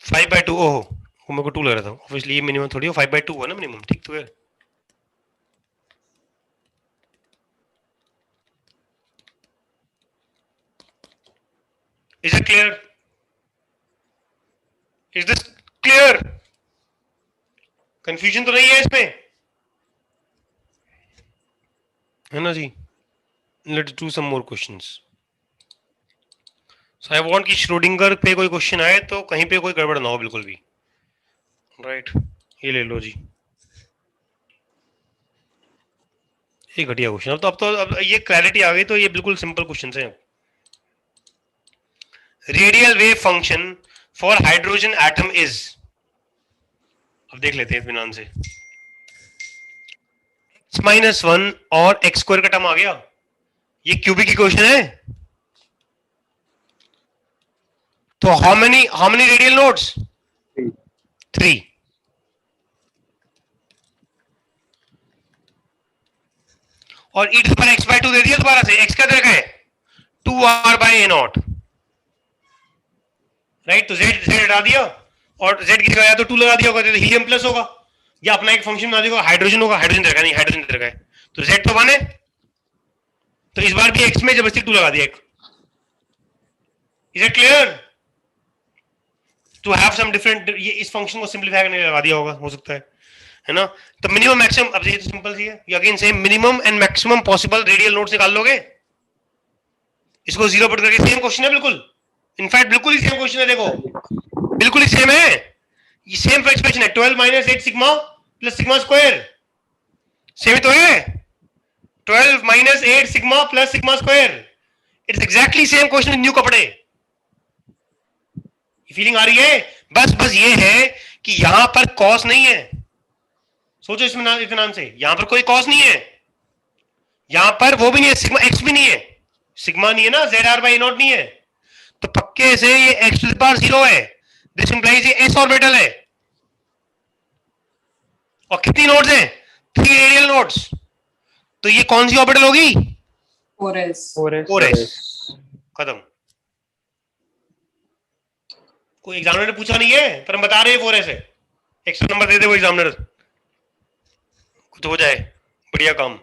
5/2, ओहो वो मेरे को 2 लग रहा था, ऑब्वियसली ये मिनिमम थोड़ी हो, 5/2 है ना मिनिमम, ठीक तो है। Is it clear? Is this clear? Confusion तो नहीं है इसमें, है ना जी? Let's do some more questions. So I want कि श्रोडिंगर पे कोई क्वेश्चन आए तो कहीं पे कोई गड़बड़ ना हो बिल्कुल भी, राइट? ये ले लो जी, ये घटिया क्वेश्चन। अब ये क्लैरिटी आ गई, तो ये बिल्कुल सिंपल क्वेश्चन है। Radial wave function for hydrogen atom is, अब देख लेते हैं इत्मीनान से। x-1 और x स्क्वायर का टर्म आ गया, ये क्यूबिक इक्वेशन है। तो हाउ मेनी रेडियल नोड्स? 3। और e to the power x/2 दे दिया दोबारा से, x क्या दे रखा है 2r/a0, राइट? तो z हटा दिया और z की जगह या तो 2 लगा दिया होगा, तो हीलियम प्लस होगा, या अपना एक फंक्शन बना दिया हाइड्रोजन होगा। हाइड्रोजन दे रखा है, नहीं हाइड्रोजन दे रखा है, तो z तो 1 है, तो इस बार भी x में जबरदस्ती 2 लगा दिया एक। Is it clear? To have some different, ये इस फंक्शन को सिंपलीफाई करने लगा दिया होगा, हो सकता है ना? तो मिनिमम मैक्सिमम, अब ये तो सिंपल सी है, ये again same, minimum and maximum possible radial nodes निकाल लोगे, इसको 0 पुट करके। सेम क्वेश्चन है बिल्कुल, इनफैक्ट बिल्कुल ही सेम क्वेश्चन है, देखो बिल्कुल ही सेम है, ये सेम एक्सप्रेशन है। 12 - 8 sigma plus sigma square, same तो है। 12 - 8 sigma plus sigma square, it's exactly same question with new कपड़े। फीलिंग आ रही है? बस ये है कि यहां पर कॉस नहीं है, सोचो इसमें इत्मीनान से, यहां पर कोई कॉस नहीं है, यहां पर वो भी नहीं है, सिग्मा एक्स भी नहीं है, सिग्मा नहीं है ना, ZR/A0 नहीं है, तो पक्के से ये x टू द पावर 0 है। दिस इंप्लाइज ये s ऑर्बिटल है, और कितनी नोड्स हैं? 3 रेडियल नोड्स, तो ये कौन सी ऑर्बिटल होगी? 4s। खत्म। कोई एग्जामिनर ने पूछा नहीं है, पर हम बता रहे हैं 4s है, एक्स्ट्रा नंबर दे दे वो एग्जामिनर, तो हो जाए बढ़िया काम।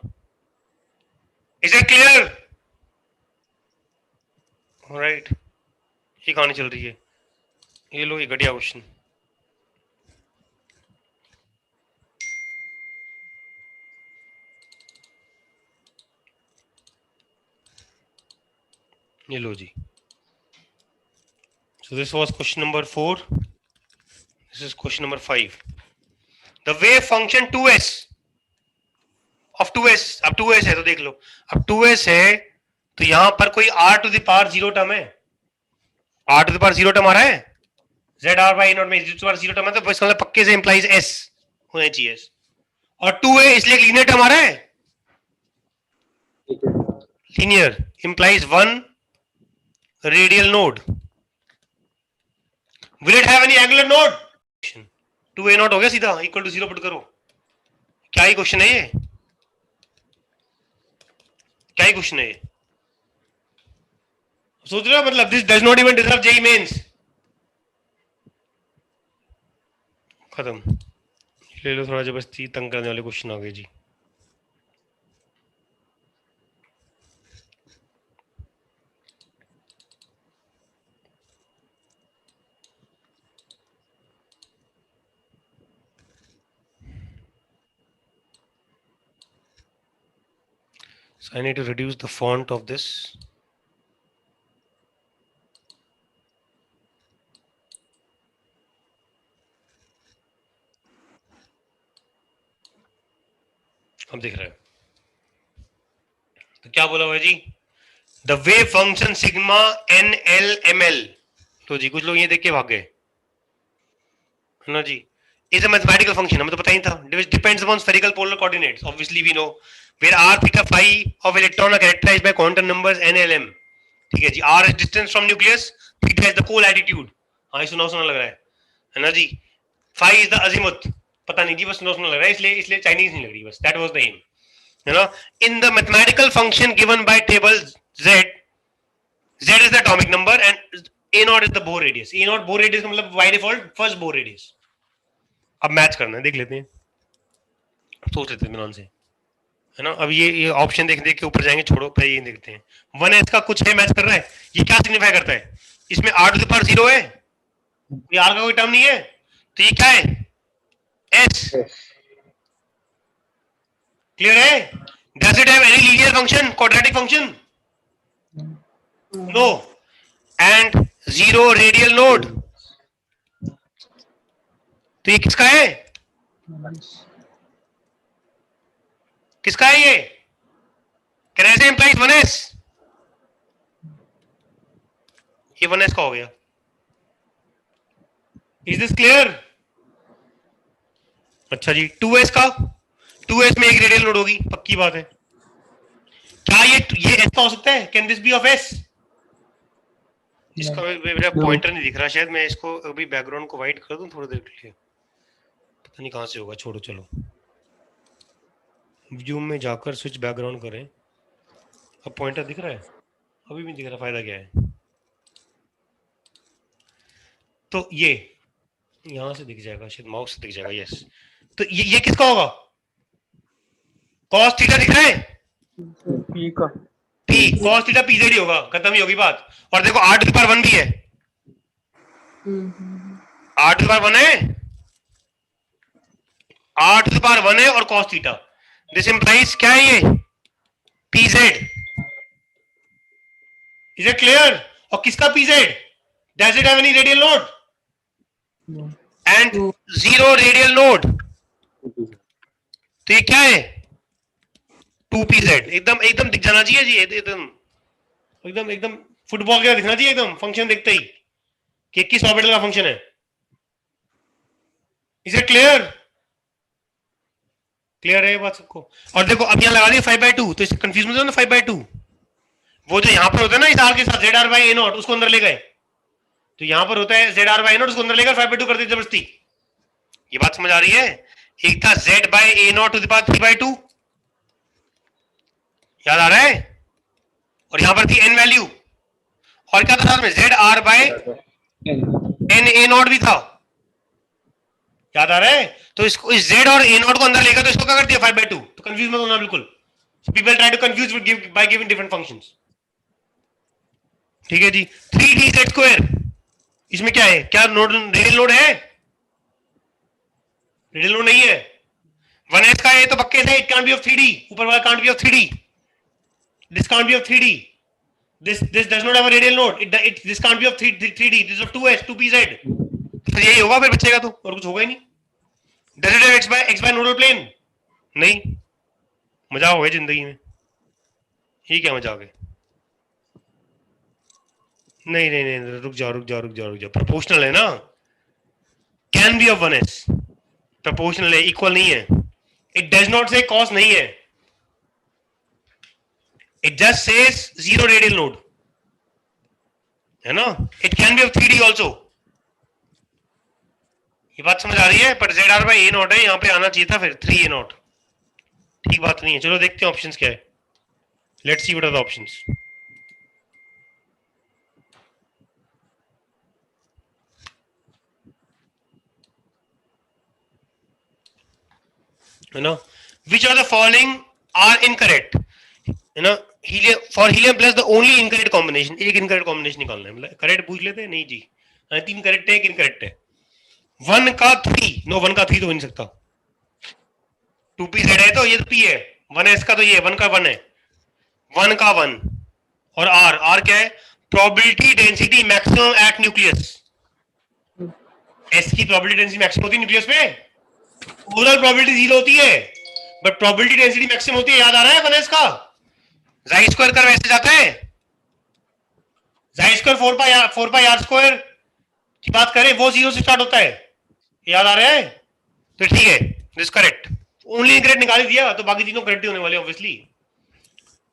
Is it clear? राइट, ये कहानी चल रही है। ये लो, ये घटिया क्वेश्चन। ये लो जी। So this was question number 4. This is question number 5. The wave function 2s of 2s, अब 2s है तो देख लो, अब 2s है तो यहां पर कोई r to the power 0 term है, r to the power 0 term आ रहा है, ZR/A0 में z to the power 0 term है, तो इसका मतलब पक्के से इंप्लाइज s होना चाहिए, और 2a इसलिए लीनियर टर्म आ रहा है, linear implies 1 radial node. Will it have any angular node? 2a0 हो गया सीधा, इक्वल टू 0 पुट करो। क्या ही क्वेश्चन है ये, क्या ही क्वेश्चन है ये, सोच रहे हो? मतलब this does not even deserve JEE mains. खत्म, ले लो, थोड़ा जबरदस्ती तंग करने वाले क्वेश्चन आ गए जी। So I need to reduce the font of this. हम देख रहे हैं, तो क्या बोला हुआ है जी? The wave function sigma NL/ML, तो जी कुछ लोग ये देख के भाग गए, है ना जी? इज अ मैथमेटिकल फंक्शन, हमें तो पता ही था, depends upon spherical polar coordinates, obviously we know, where r, theta, phi of electron are characterized by quantum numbers n, l, m। ठीक है जी, r is distance from nucleus, theta is the co-latitude, हाँ सुना सुना लग रहा है ना जी? phi is the azimuth, पता नहीं जी, बस सुना सुना लग रहा है, इसलिए चाइनीज नहीं लग रही, बस that was the aim, है ना? In the mathematical function given by table z is the atomic number and a0 is the Bohr radius। a0 Bohr radius का मतलब by default first Bohr radius। अब match करना है, देख लेते हैं, सोच लेते हैं मिलान से, है ना? अब ये ऑप्शन देख के ऊपर जाएंगे, छोड़ो पहले ये देखते हैं। 1s का कुछ है मैच कर रहा है, ये क्या सिग्निफाई करता है? इसमें r टू द पावर 0 है, कोई r का कोई टर्म नहीं है, तो ये क्या है? s। क्लियर है? Does it have any linear function, quadratic function? No. And 0 radial node, तो ये किसका है? किसका है ये? कैन आई से इंप्लाइज 1s? ये 1s का हो गया। Is this clear? अच्छा जी, 2s का? 2s में एक रेडियल नोड होगी, पक्की बात है। क्या ये s का हो सकता है? Can this be of s? इसका मेरा पॉइंटर नहीं दिख रहा, शायद मैं इसको अभी बैकग्राउंड को वाइट कर दूं थोड़ी देर के लिए, पता नहीं कहां से होगा, छोड़ो चलो। व्यू में जाकर स्विच बैकग्राउंड करें। अब पॉइंटर दिख रहा है? अभी भी दिख रहा, फायदा क्या है? तो ये यहां से दिख जाएगा, शायद माउस से दिख जाएगा। यस, तो ये किसका होगा? cos थीटा दिख रहा है? पी का, p cos थीटा pz ही होगा, खत्म ही होगी बात। और देखो r टू द पावर 1 भी है, r टू द पावर 1 है, r टू द पावर 1 है और cos थीटा। दिस इंप्लाइज क्या है ये? pz। Is it clear? और किसका pz? Does it have any radial node? And 0 radial node, तो ये क्या है? 2pz। एकदम एकदम दिख जाना चाहिए जी, एकदम एकदम एकदम फुटबॉल का दिखना चाहिए एकदम, फंक्शन देखते ही कि किस ऑर्बिटल का फंक्शन है। Is it clear? क्लियर है ये बात सबको? और देखो अब यहां लगा दिया 5/2, तो इससे कंफ्यूज मत हो ना। 5/2 वो जो यहां पर होता है ना इस r के साथ, zr by a नॉट, उसको अंदर ले गए, तो यहां पर होता है zr by a नॉट, उसको अंदर लेकर 5/2 कर दिया जबरदस्ती। ये बात समझ आ रही है? एक था z by a naught to the power 3/2, याद आ रहा है? और यहां पर थी n वैल्यू, और क्या था साथ में? zr by n a not भी था, याद आ रहा है? तो इसको इस z और a नॉट को अंदर लेकर, तो इसको क्या कर दिया? 5/2। तो कंफ्यूज मत होना बिल्कुल, people try to confuse by giving different functions. ठीक है जी। 3dz², इसमें क्या है? क्या नोड, रेडियल नोड है? रेडियल नोड नहीं है। 1s का है तो पक्के से it can't be of 3d, ऊपर वाला can't be of 3d, this can't be of 3d, this does not have a radial node, this can't be of 3d, this is of 2s 2pz। तो यही होगा फिर बचेगा, तो और कुछ होगा ही नहीं। does it have x by nodal plane? नहीं। मजाक हो गया जिंदगी में, ये क्या मजाक है? नहीं नहीं नहीं, रुक जाओ, प्रोपोर्शनल है ना, can be of 1s, proportional है, इक्वल नहीं है। इट डज नॉट से cos नहीं है, it just says 0 radial node, है ना? it can be of 3d also। ये बात समझ आ रही है? पर zr by a नॉट है, यहां पे आना चाहिए था फिर 3a नॉट। ठीक बात नहीं है। चलो देखते हैं ऑप्शंस क्या है। Let's see what are the options. है ना? which of the following are incorrect? है ना? Helium, for helium plus the only incorrect combination, एक इनकरेक्ट कॉम्बिनेशन निकालना है। मतलब करेक्ट पूछ लेते हैं? नहीं जी, 3 करेक्ट है, एक इनकरेक्ट है। 1 का 3, नो 1 का 3 तो हो नहीं सकता, 2pz है तो ये तो p है, 1s का तो ये 1 का 1 है, 1 का 1 और r क्या है? Probability density maximum at nucleus. s की प्रोबेबिलिटी डेंसिटी मैक्सिमम होती है न्यूक्लियस पे, ओवरऑल प्रोबेबिलिटी 0 होती है, बट प्रोबेबिलिटी डेंसिटी मैक्सिमम होती है। याद आ रहा है 1s का? Chi स्क्वायर कर वैसे जाता है, Chi स्क्वायर 4 पाई r स्क्वायर की बात करें, वो 0 से स्टार्ट होता है। याद आ रहा है? तो ठीक है, दिस करेक्ट। ओनली इनकरेक्ट निकाल दिया, तो बाकी तीनों करेक्ट होने वाले ऑब्वियसली।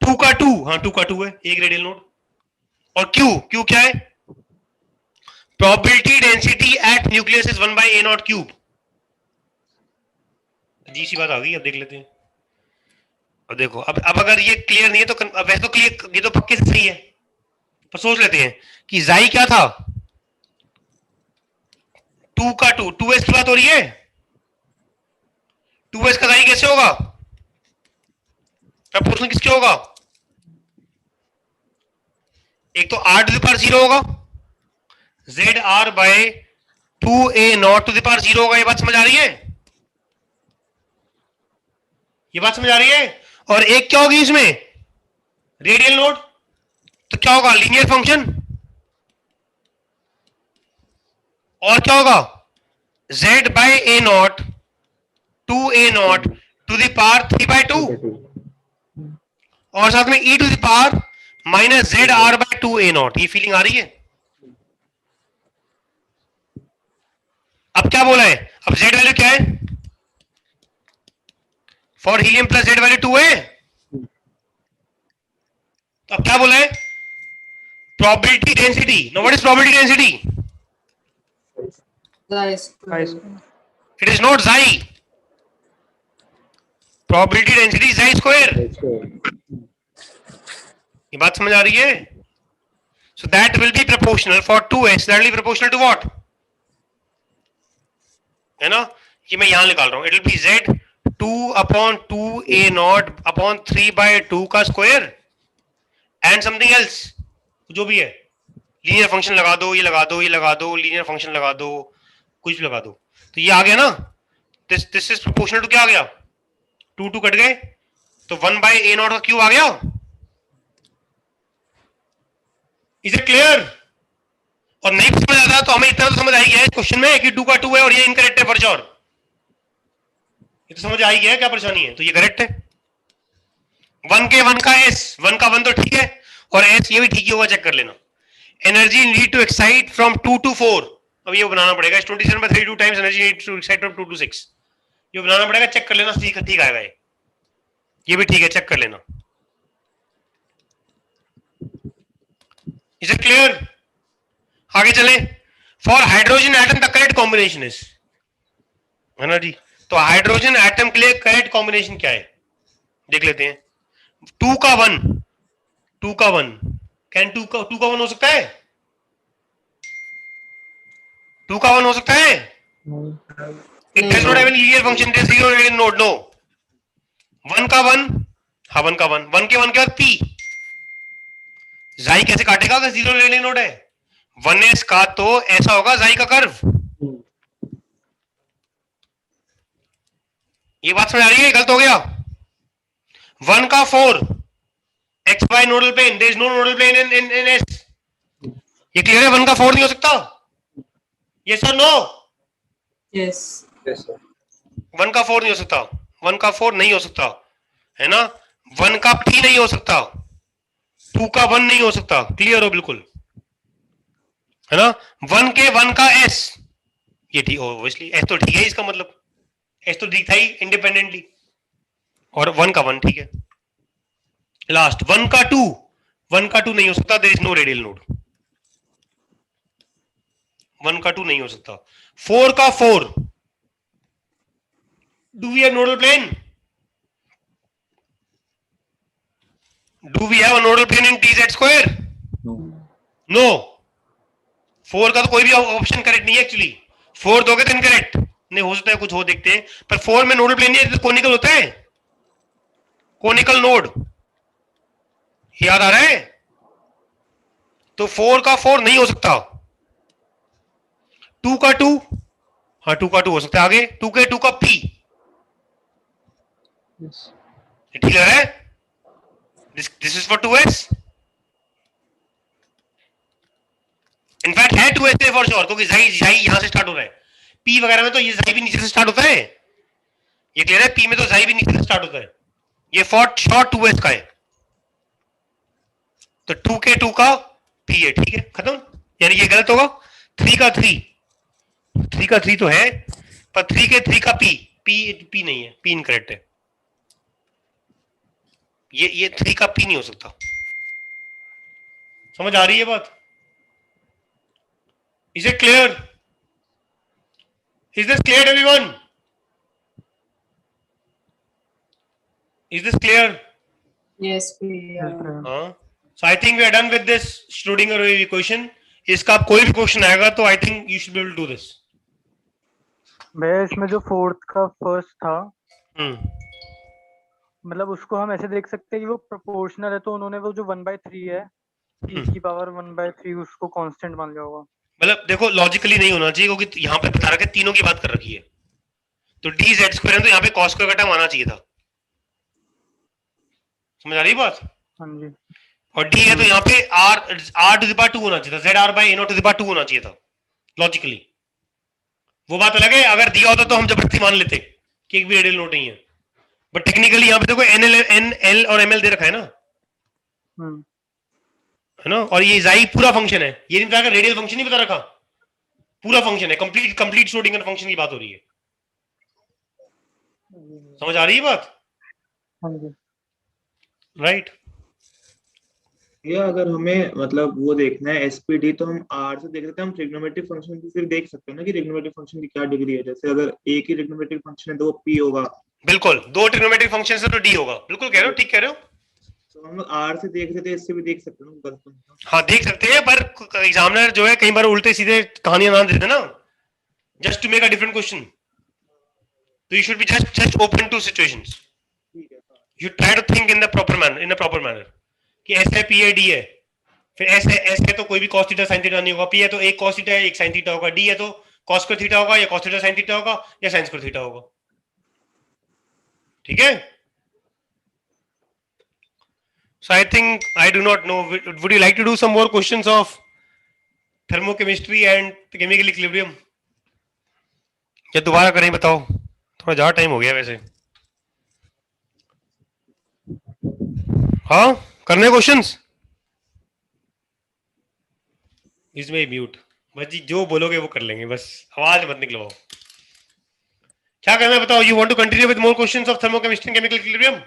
2 का 2, हाँ 2 का 2 है, एक रेडियल नोड। और Q क्या है? Probability density at nucleus is 1/a naught cube. जी सी बात आ गई, अब देख लेते हैं। अब देखो, अब अगर ये क्लियर नहीं है तो वैसे तो क्लियर, ये तो पक्के से सही है, पर सोच लेते हैं कि जाई क्या था? 2 का 2, 2s की बात हो रही है। 2s का जाई कैसे होगा? प्रपोर्शनल किसके होगा? एक तो r टू द पावर 0 होगा, z r by 2a0 to the power 0 होगा। ये बात समझ आ रही है? ये बात समझ आ रही है? और एक क्या होगी इसमें? Radial node. तो क्या होगा? Linear function. और क्या होगा? z by a naught 2a0 to the power 3/2 और साथ में e टू द पावर minus z r by 2a0। ये फीलिंग आ रही है? अब क्या बोला है? अब z वैल्यू क्या है? For helium plus z value 2 है। तो अब क्या बोला है? Probability density. No, what is probability density? It is not xi। Probability density xi square. ये बात समझ आ रही है? So that will be proportional for 2s, that will be proportional to what? है ना? ये मैं यहां निकाल रहा हूं। It will be z 2/2a0 upon 3/2 का स्क्वायर एंड समथिंग एल्स, जो भी है। लीनियर फंक्शन लगा दो, ये लगा दो, ये लगा दो, लीनियर फंक्शन लगा दो, कुछ भी लगा दो। तो ये आ गया ना, दिस इज प्रोपोर्शनल टू क्या आ गया? 2 कट गए तो 1/a0 का क्यूब आ गया। Is it clear? और नहीं समझ आता तो हमें इतना तो समझ आ ही गया इस क्वेश्चन में कि 2 का 2 है और ये इनकरेक्ट है फॉर श्योर। ये तो समझ आ ही गया क्या परेशानी है? तो ये करेक्ट है। 1 के 1 का s, 1 का 1 तो ठीक है, और s ये भी ठीक ही होगा, चेक कर लेना। Energy need to excite from 2 to 4। अब ये बनाना पड़ेगा 27/32 times energy need to excite from 2 to 6। ये बनाना पड़ेगा, चेक कर लेना। ठीक ठीक आएगा ये भी ठीक है, चेक कर लेना। Is it clear? आगे चले। For hydrogen atom the correct combination is, है ना जी? तो हाइड्रोजन एटम के लिए करेक्ट कॉम्बिनेशन क्या है देख लेते हैं। 2 का 1, 2 का 1 कैन 2 का 1 हो सकता है? 2 का 1 हो सकता है? It does not have any linear function. There is zero radial node. No. 1 का 1, हाँ 1 का 1, 1 के 1 के बाद p। xi कैसे काटेगा अगर जीरो रेडियल नोड है? 1s का तो ऐसा होगा xi का कर्व। ये बात समझ आ रही है? गलत हो गया। 1 का 4 xy nodal plane, there is no nodal plane in s। ये क्लियर है? 1 का 4 नहीं हो सकता? यस और नो? Yes. 1 का 4 नहीं हो सकता, 1 का 4 नहीं हो सकता, है ना? 1 का p नहीं हो सकता, 2 का 1 नहीं हो सकता। क्लियर हो बिल्कुल, है ना? 1 के 1 का s, ये ठीक ऑब्वियसली s तो ठीक है, इसका मतलब s तो ठीक था ही इंडिपेंडेंटली, और 1 का 1 ठीक है। लास्ट 1 का 2, 1 का 2 नहीं हो सकता, there is no radial node. 1 का 2 नहीं हो सकता। 4 का 4, do we have nodal plane? Do we have a nodal plane in tz square? No. 4 का तो कोई भी ऑप्शन करेक्ट नहीं है एक्चुअली। 4 दोगे तो इनकरेक्ट नहीं हो सकता है, कुछ हो देखते हैं, पर 4 में नोडल प्लेन नहीं है, तो कोनिकल होता है, कोनिकल नोड। याद आ रहा है? तो 4 का 4 नहीं हो सकता। 2 का 2, हाँ 2 का 2 हो सकता है। आगे 2 के 2 का p, ठीक है? This is for 2s। In fact है 2s फॉर श्योर, क्योंकि xi यहां से स्टार्ट हो रहा है। p वगैरह में तो ये xi भी नीचे से स्टार्ट होता है, ये क्लियर है? p में तो xi भी नीचे से स्टार्ट होता है। ये फॉर श्योर 2s का है। तो 2 के 2 का p है, ठीक है, खत्म। यानी ये गलत होगा। 3 का 3, 3 का 3 तो है, पर 3 के 3 का p नहीं है, p इनकरेक्ट है। ये 3 का p नहीं हो सकता। समझ आ रही है बात? Is it clear? Is this clear everyone? Is this clear? Yes, we are. हाँ। So I think we are done with this Schrodinger equation. इसका आप कोई भी क्वेश्चन आएगा तो I think you should be able to do this. भैया इसमें जो फोर्थ का फर्स्ट था, हम्म, मतलब उसको हम ऐसे देख सकते हैं कि वो प्रोपोर्शनल है, तो उन्होंने वो जो 1/3 है, e की पावर 1/3 उसको कांस्टेंट मान लिया होगा। मतलब देखो लॉजिकली नहीं होना चाहिए क्योंकि यहाँ पे बता रखा है तीनों की बात कर रखी है, तो डी जेड स्क्वायर है तो यहाँ पे कॉस स्क्वायर का टर्म आना चाहिए था। समझ आ रही बात? हाँ जी। और डी है तो यहाँ पे r r to the power 2 होना चाहिए था, z are by A naught to the power 2 होना चाहिए था लॉजिकली। वो बात अलग है, अगर दिया होता तो हम जबरदस्ती मान लेते कि एक भी रेडियल नोट नहीं है, बट टेक्निकली यहाँ पे देखो एन एल और एम एल दे रखा है ना, है ना, और ये जाई पूरा फंक्शन है, ये नहीं बता रेडियल फंक्शन नहीं बता रखा, पूरा फंक्शन है, कंप्लीट कंप्लीट श्रोडिंगर फंक्शन की बात हो रही है। समझ आ रही है बात? हाँ जी। राइट। या अगर हमें मतलब वो देखना है एसपीडी तो हम आर से देख सकते हैं, हम ट्रिग्नोमेट्रिक फंक्शन की फिर देख सकते हैं ना कि ट्रिग्नोमेट्रिक फंक्शन की क्या डिग्री है। जैसे अगर एक ही ट्रिग्नोमेट्रिक फंक्शन है तो वो पी होगा। बिल्कुल, दो ट्रिग्नोमेट्रिक फंक्शन से तो डी होगा, बिल्कुल कह रहे हो, ठीक कह रहे हो। तो हम लोग आर से देख सकते हैं, इससे भी देख सकते हैं ना। हाँ देख सकते हैं, पर एग्जामिनर जो है कई बार उल्टे सीधे कहानियां ना देते ना, just to make a different question, तो you should be just open to situations, ठीक है। You try to think in the proper manner कि एस है पी है डी है, फिर एस है तो कोई भी कॉस थीटा साइन थीटा नहीं होगा, पी है तो एक कॉस थीटा है एक साइन थीटा होगा, डी है तो कॉस स्क्वायर थीटा होगा या कॉस थीटा साइन थीटा होगा या साइन स्क्वायर थीटा होगा। ठीक है? So I think I do not know. Would you like to do some more questions of thermochemistry and chemical equilibrium? या दोबारा करें बताओ, थोड़ा ज्यादा टाइम हो गया वैसे। हाँ करने क्वेश्चंस? इसमें म्यूट बस जी, जो बोलोगे वो कर लेंगे, बस आवाज मत निकलवाओ। क्या करना है बताओ? You want to continue with more questions of thermochemistry and chemical equilibrium,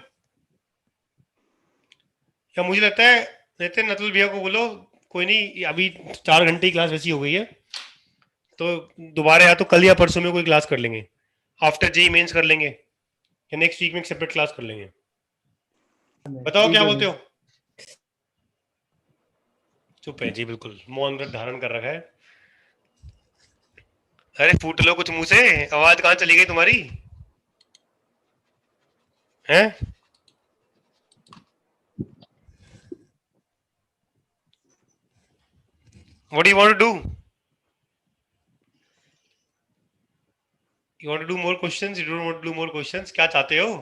या मुझे लगता है नितिन नतुल भैया को बोलो कोई नहीं, अभी 4 घंटे की क्लास वैसी हो गई है, तो दोबारा या तो कल या परसों में कोई क्लास कर लेंगे, आफ्टर जेई मेंस कर लेंगे, या नेक्स्ट वीक में एक सेपरेट क्लास कर लेंगे। बताओ क्या बोलते हो? चुप है जी, बिल्कुल मौन व्रत धारण कर रखा है। अरे फूट लो कुछ मुंह से, आवाज कहाँ चली गई तुम्हारी? हैं? What do you want to do? You want to do more questions? You don't want to do more questions? क्या चाहते हो?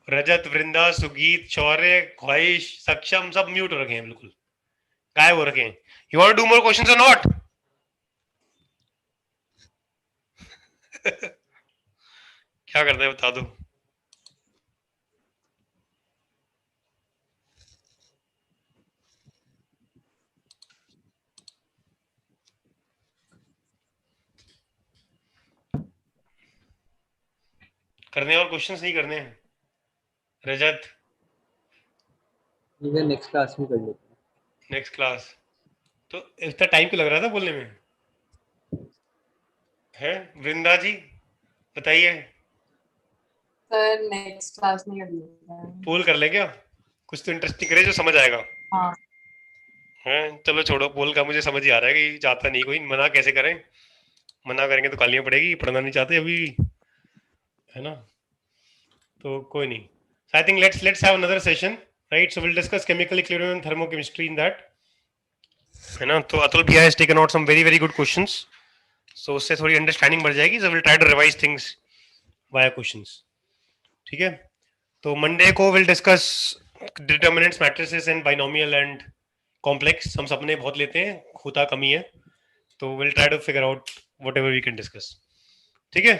रजत, वृंदा, सुगीत, शौर्य, ख्वाहिश, सक्षम सब म्यूट रखे हैं, बिल्कुल गायब हो रखे हैं। You want to do more questions or not? क्या करना है बता दो। करने और क्वेश्चंस नहीं करने हैं रजत? नेक्स्ट क्लास में कर लेते हैं। नेक्स्ट क्लास तो इतना टाइम क्यों लग रहा था बोलने में? है वृंदा जी बताइए। सर नेक्स्ट क्लास में कर लेते हैं। पोल कर ले क्या? कुछ तो इंटरेस्टिंग करे जो समझ आएगा। हाँ है चलो छोड़ो, पोल का मुझे समझ ही आ रहा है कि चाहता नहीं कोई, मना कैसे करें, मना करेंगे तो गालियां पड़ेगी, पढ़ना नहीं चाहते अभी, है ना, तो कोई नहीं। I think let's have another session, right? So will discuss chemical equilibrium and thermochemistry in that, है ना। तो अतुल भैया has taken out some very very good questions, so उससे थोड़ी अंडरस्टैंडिंग बढ़ जाएगी। So will try to revise things via questions, ठीक है। तो मंडे को will discuss determinants, matrices and binomial and complex. हम सपने बहुत लेते हैं, होता कमी है, तो will try to figure out whatever we can discuss, ठीक है।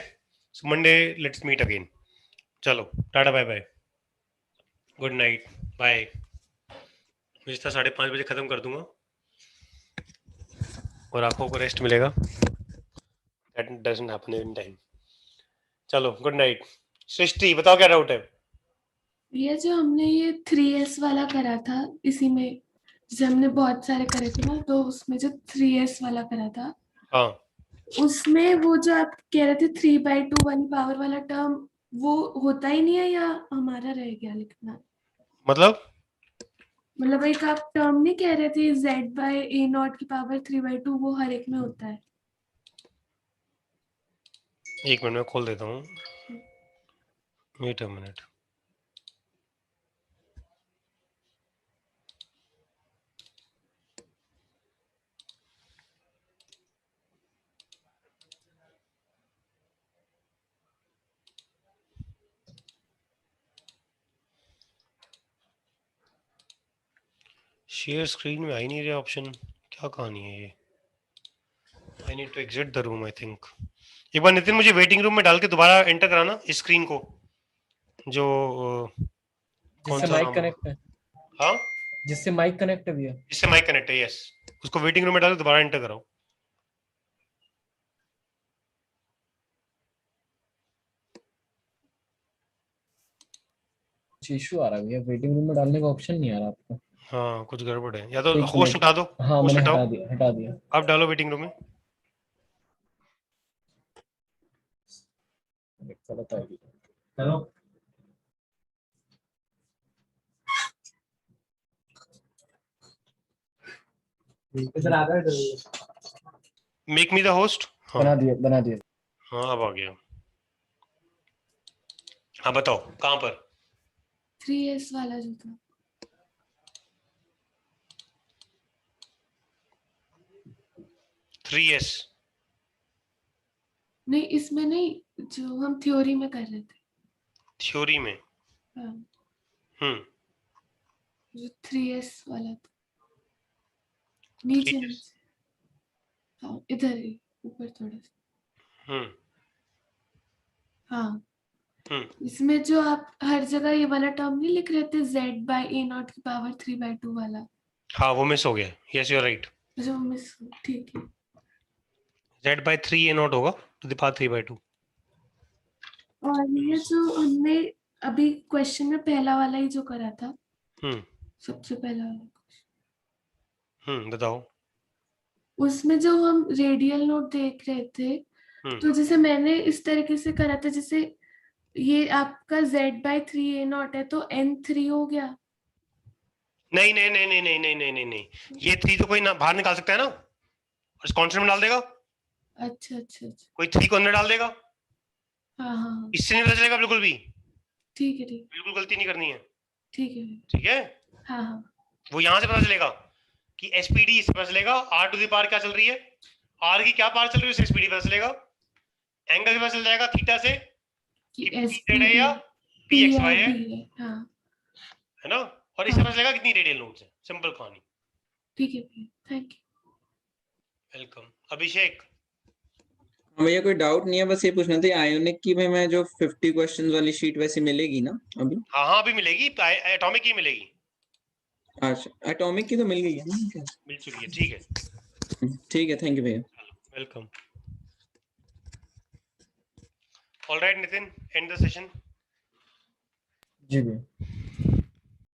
So Monday let's meet again. चलो tata bye bye, good night, bye. मुझे 5:30 बजे खत्म कर दूंगा और आंखों को रेस्ट मिलेगा, that doesn't happen in time. चलो गुड नाइट। सृष्टि बताओ क्या डाउट है? ये जो हमने ये 3s वाला करा था, इसी में जैसे हमने बहुत सारे करे थे ना, तो उसमें जो 3s वाला करा था, हाँ उसमें वो जो आप कह रहे थे 3/2 1 पावर वाला टर्म, वो होता ही नहीं है या हमारा रह गया लिखना? मतलब एक आप टर्म नहीं कह रहे थे z/a0 की पावर 3/2, वो हर एक में होता है। एक मिनट में खोल देता हूँ, wait a minute. Share screen में आ ही नहीं रहा ऑप्शन, क्या कहानी है ये? I need to exit the room I think. एक बार नितिन मुझे वेटिंग रूम में डाल के दोबारा एंटर कराना इस स्क्रीन को, जो कौन जिससे सा माइक नाम? कनेक्ट है, हाँ जिससे माइक कनेक्ट है भैया। जिससे माइक कनेक्ट है, यस, उसको वेटिंग रूम में डाल के दोबारा एंटर कराओ। इशू आ रहा है भैया, वेटिंग रूम में डालने का ऑप्शन नहीं आ रहा आपको। हाँ कुछ गड़बड़ है, या तो एक होस्ट मिनट। हटा दो। हाँ होस्ट मैंने हटाओ, हटा दिया। आप डालो वेटिंग रूम में। गलत आ गया। हेलो इधर आ गए, मेक मी द होस्ट। बना दिया। हाँ अब आ गया। हाँ बताओ कहाँ पर? 3s वाला जो था। 3s नहीं, इसमें नहीं, जो हम थ्योरी में कर रहे थे। थ्योरी में? हाँ, हम्म जो 3s वाला था, नीचे 3s। नीचे। हाँ इधर ही ऊपर थोड़ा सा। हम्म हाँ, हम्म इसमें जो आप हर जगह ये वाला टर्म नहीं लिख रहे थे, z/a0 की पावर 3/2 वाला, हाँ वो मिस हो गया। Yes you are right. जो मिस, ठीक है। z/3 a0 होगा टू द पावर 3/2। और ये जो हमने अभी क्वेश्चन में पहला वाला ही जो करा था, हम्म सबसे पहला वाला, बताओ। उसमें जो हम रेडियल नोट देख रहे थे, तो जैसे मैंने इस तरीके से करा था, जैसे ये आपका z/3a0 है तो n3 हो गया। नहीं नहीं नहीं नहीं नहीं नहीं नहीं नहीं नहीं, ये 3 तो कोई ना बाहर निकाल सकता है ना, और इस कांस्टेंट में डाल देगा। अच्छा अच्छा अच्छा, कोई 3 को अंदर डाल देगा, हाँ हाँ हाँ, इससे नहीं पता चलेगा बिल्कुल भी। ठीक है ठीक, बिल्कुल गलती नहीं करनी है, ठीक है, ठीक है? हाँ हाँ वो यहाँ से पता चलेगा कि एसपीडी इससे पता चलेगा, आर टू द पावर क्या चल रही है, आर की क्या पावर चल रही है उससे एसपीडी पता चलेगा, एंगल से पता चल जाएगा थीटा से कि कि एस पी है या पी pxy या है, डी है, हाँ है ना? और इससे पता चलेगा कितनी रेडियल नोड्स है। सिंपल कहानी। ठीक है भैया, थैंक यू। वेलकम। अभिषेक। भैया कोई डाउट नहीं है, बस ये पूछना था आयोनिक की में मैं जो 50 क्वेश्चंस वाली शीट वैसे मिलेगी ना अभी? हाँ हाँ अभी मिलेगी, एटॉमिक की मिलेगी। अच्छा एटॉमिक की तो मिल गई है ना? मिल चुकी है, ठीक है। ठीक है, थैंक यू भैया। Welcome. Alright Nitin, and the session. जी भैया।